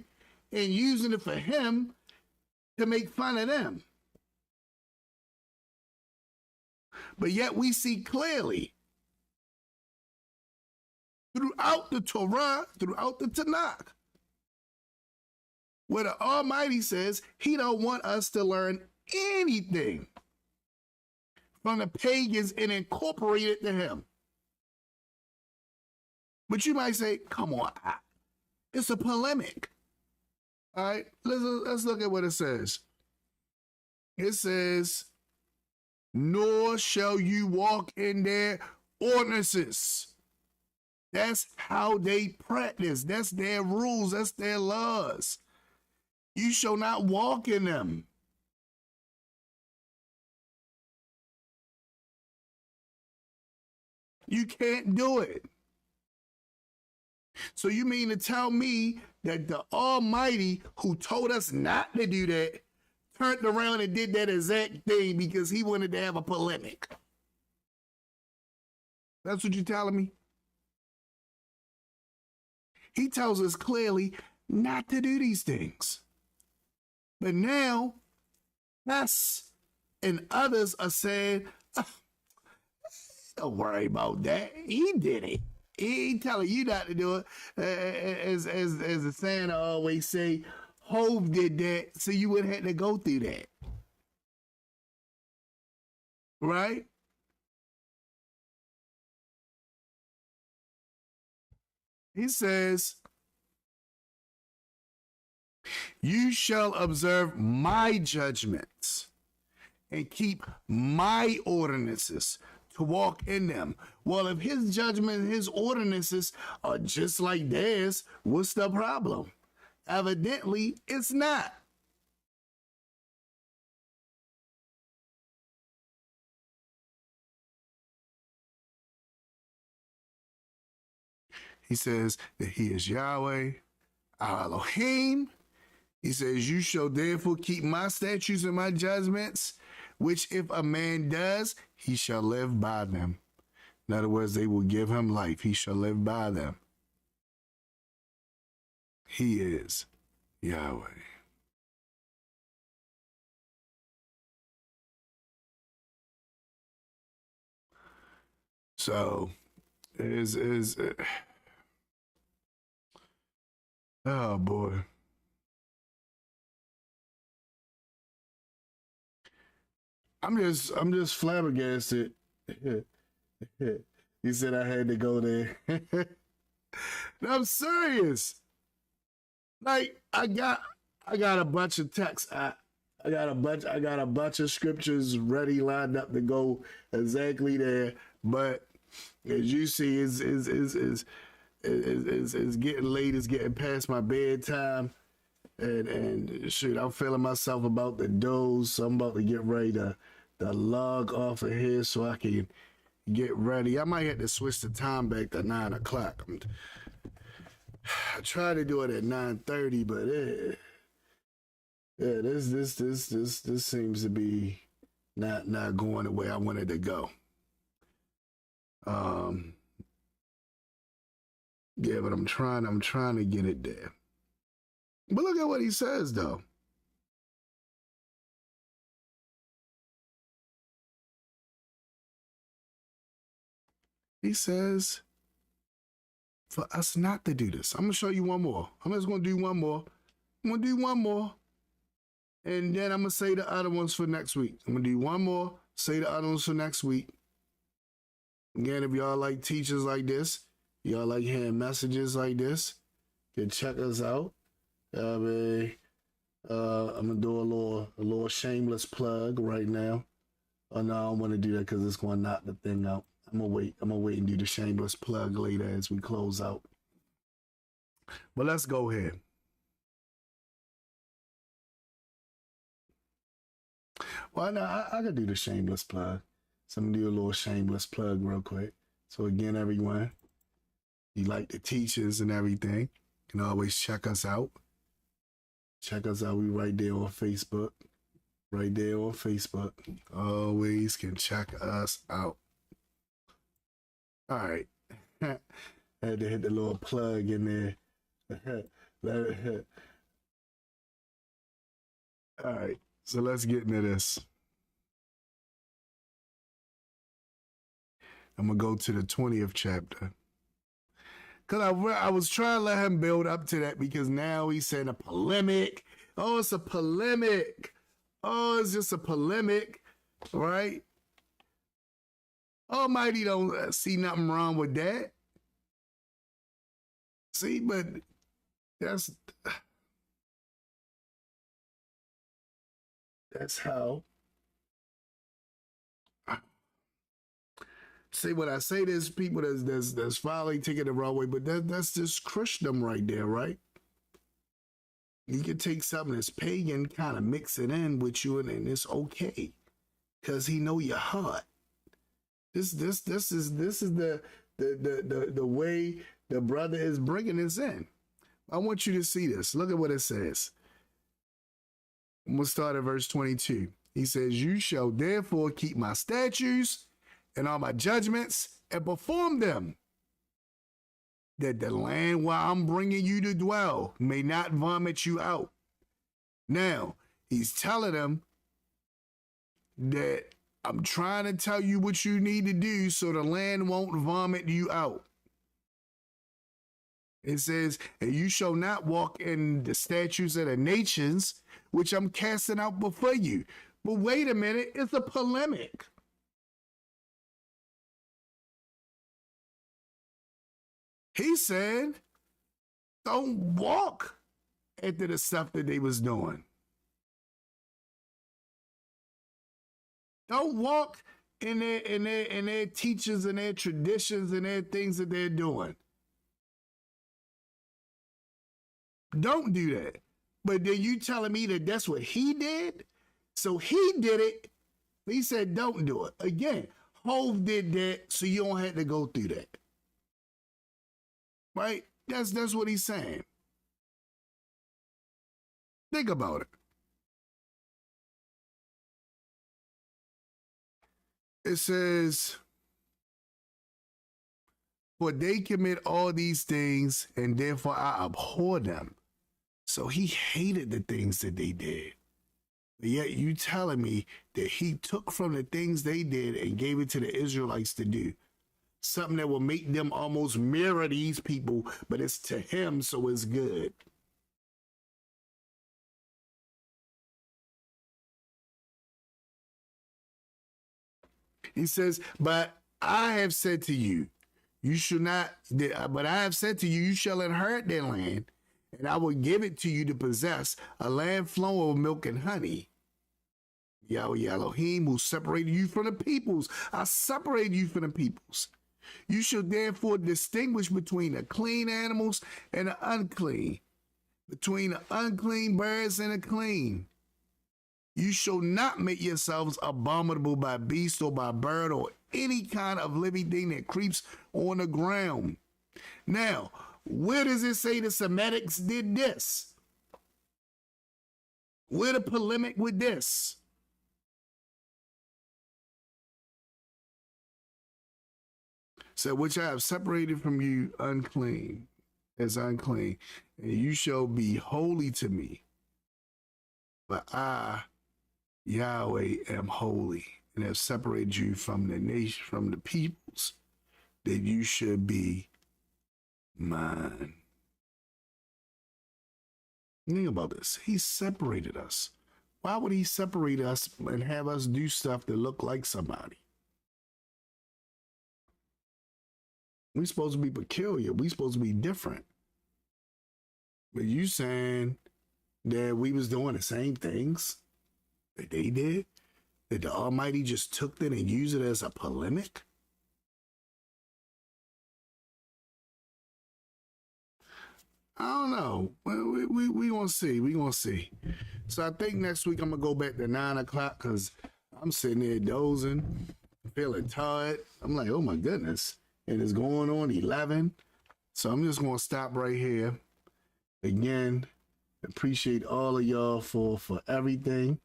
and using it for him to make fun of them. But yet we see clearly throughout the Torah, throughout the Tanakh, where the Almighty says he don't want us to learn anything from the pagans and incorporate it to him. But you might say, come on, it's a polemic. All right, let's look at what it says. It says, nor shall you walk in their ordinances. That's how they practice. That's their rules. That's their laws. You shall not walk in them. You can't do it. So you mean to tell me that the Almighty, who told us not to do that, turned around and did that exact thing because he wanted to have a polemic? That's what you're telling me? He tells us clearly not to do these things. But now, us and others are saying, don't worry about that. He did it. He ain't telling you not to do it. As the saying I always say, Hove did that so you wouldn't have to go through that. Right? He says, you shall observe my judgments and keep my ordinances to walk in them. Well, if his judgment and his ordinances are just like theirs, what's the problem? Evidently, it's not. He says that he is Yahweh, our Elohim. He says, you shall therefore keep my statutes and my judgments, which if a man does, he shall live by them. In other words, they will give him life. He shall live by them. He is Yahweh. So, oh boy. I'm just flabbergasted. He said I had to go there. I'm serious. Like I got a bunch of texts. I got a bunch of scriptures ready, lined up to go exactly there. But as you see, it's getting late. It's getting past my bedtime. And shoot, I'm feeling myself about to doze. So I'm about to get ready to log off of here so I can get ready. I might have to switch the time back to 9 o'clock. I tried to do it at 9:30, but this seems to be not going the way I wanted to go. Yeah, but I'm trying to get it there. But look at what he says, though. He says for us not to do this. I'm going to show you one more. I'm just going to do one more. I'm going to do one more. And then I'm going to say the other ones for next week. I'm going to do one more, say the other ones for next week. Again, if y'all like teachers like this, y'all like hearing messages like this, you can check us out. I'm gonna do a little shameless plug right now. Oh no, I don't want to do that because it's gonna knock the thing out. I'm gonna wait and do the shameless plug later as we close out. But let's go ahead. Well, no, I could do the shameless plug. So I'm gonna do a little shameless plug real quick. So again, everyone, you like the teachers and everything, you can always check us out. Check us out. We right there on Facebook. Right there on Facebook. Always can check us out. All right. I had to hit the little plug in there. All right. So let's get into this. I'm going to go to the 20th chapter. Because I was trying to let him build up to that because now he's saying a polemic. Oh, it's a polemic. oh, it's just a polemic, right? Almighty don't see nothing wrong with that. See, but that's how. See, when I say there's people that's finally taking the wrong way, but that's just Christendom right there, right? You can take something that's pagan, kind of mix it in with you, and it's okay, because he know your heart. This is the way the brother is bringing this in. I want you to see this. Look at what it says. I'm gonna start at verse 22. He says, "You shall therefore keep my statutes and all my judgments and perform them, that the land where I'm bringing you to dwell may not vomit you out." Now, he's telling them that I'm trying to tell you what you need to do so the land won't vomit you out. It says, "And you shall not walk in the statutes of the nations, which I'm casting out before you." But wait a minute, it's a polemic. He said, don't walk into the stuff that they was doing. Don't walk in their teachings and their traditions and their things that they're doing. Don't do that. But then you telling me that that's what he did? So he did it. He said, don't do it. Again, Hov did that, so you don't have to go through that. Right? That's what he's saying. Think about it. It says, "For they commit all these things, and therefore I abhor them." So he hated the things that they did. But yet you telling me that he took from the things they did and gave it to the Israelites to do. Something that will make them almost mirror these people, but it's to him, so it's good. He says, "But I have said to you, you shall not, but I have said to you, you shall inherit their land, and I will give it to you to possess, a land flowing with milk and honey. Yahweh Elohim, who separated you from the peoples. I separated you from the peoples. You shall therefore distinguish between the clean animals and the unclean, between the unclean birds and the clean. You shall not make yourselves abominable by beast or by bird or any kind of living thing that creeps on the ground." Now, where does it say the Semitics did this? Where the polemic with this? So, "Which I have separated from you unclean, as unclean, and you shall be holy to me. But I, Yahweh, am holy, and have separated you from the nation, from the peoples, that you should be mine." Think about this. He separated us. Why would he separate us and have us do stuff that look like somebody? We're supposed to be peculiar. We're supposed to be different. But you saying that we was doing the same things that they did? That the Almighty just took that and used it as a polemic? I don't know. We gonna see. We gonna see. So I think next week I'm gonna go back to 9 o'clock because I'm sitting there dozing, feeling tired. I'm like, oh my goodness. And it's going on 11. So I'm just gonna stop right here. Again, appreciate all of y'all for everything.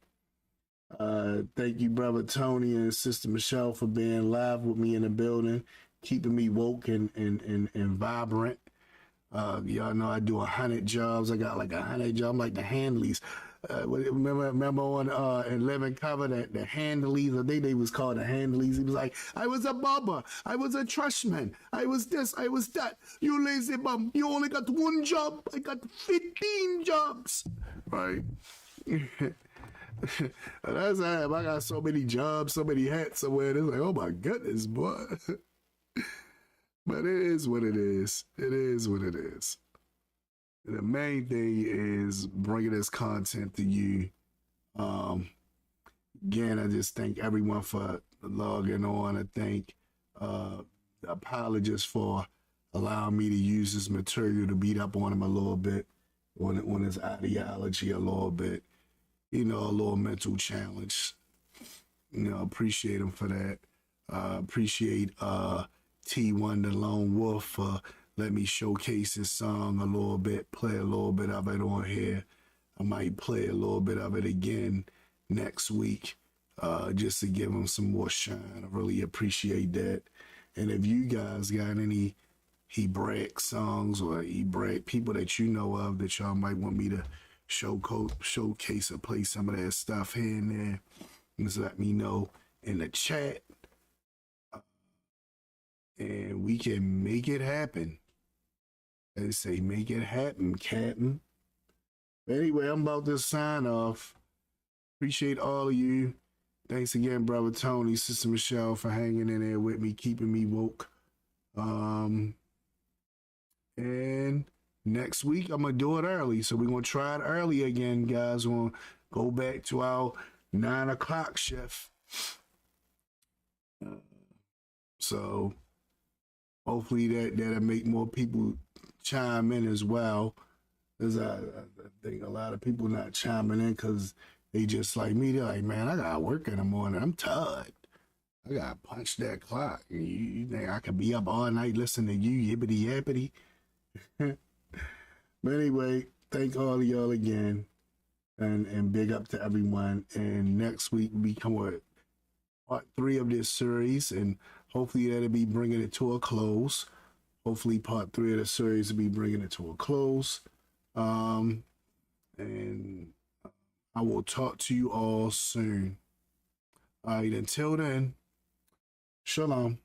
Thank you, Brother Tony and Sister Michelle, for being live with me in the building, keeping me woke and vibrant. Y'all know I do 100 jobs. I got like 100 jobs. I'm like the Handleys. Remember on in Living Cover that the Handleys, I think they was called the Handleys. He was like, I was a barber, I was a trashman, I was this, I was that. You lazy bum, you only got one job. I got 15 jobs. Right? That's I got so many jobs, so many hats somewhere. It's like, oh my goodness, boy. But it is what it is. It is what it is. The main thing is bringing this content to you. Again, I just thank everyone for logging on. I thank the apologist for allowing me to use this material to beat up on him a little bit, on his ideology a little bit. You know, a little mental challenge. You know, appreciate him for that. Appreciate T1 the Lone Wolf for letting me showcase his song a little bit, play a little bit of it on here. I might play a little bit of it again next week, just to give him some more shine. I really appreciate that. And if you guys got any Hebraic songs or Hebraic people that you know of that y'all might want me to showcase or play some of that stuff here and there, just let me know in the chat, and we can make it happen. They say make it happen, Captain. Anyway, I'm about to sign off. Appreciate all of you. Thanks again, Brother Tony, Sister Michelle, for hanging in there with me, keeping me woke. And next week, I'm going to do it early. So we're going to try it early again, guys. We're going to go back to our 9 o'clock shift. So hopefully that'll make more people chime in as well. Because I think a lot of people not chiming in because they just like me. They're like, man, I got to work in the morning. I'm tired. I got to punch that clock. You think I could be up all night listening to you yippity yappity? But anyway, thank all of y'all again, and big up to everyone. And next week we come with part 3 of this series, and hopefully that'll be bringing it to a close. Hopefully part 3 of the series will be bringing it to a close. And I will talk to you all soon. All right, until then, shalom.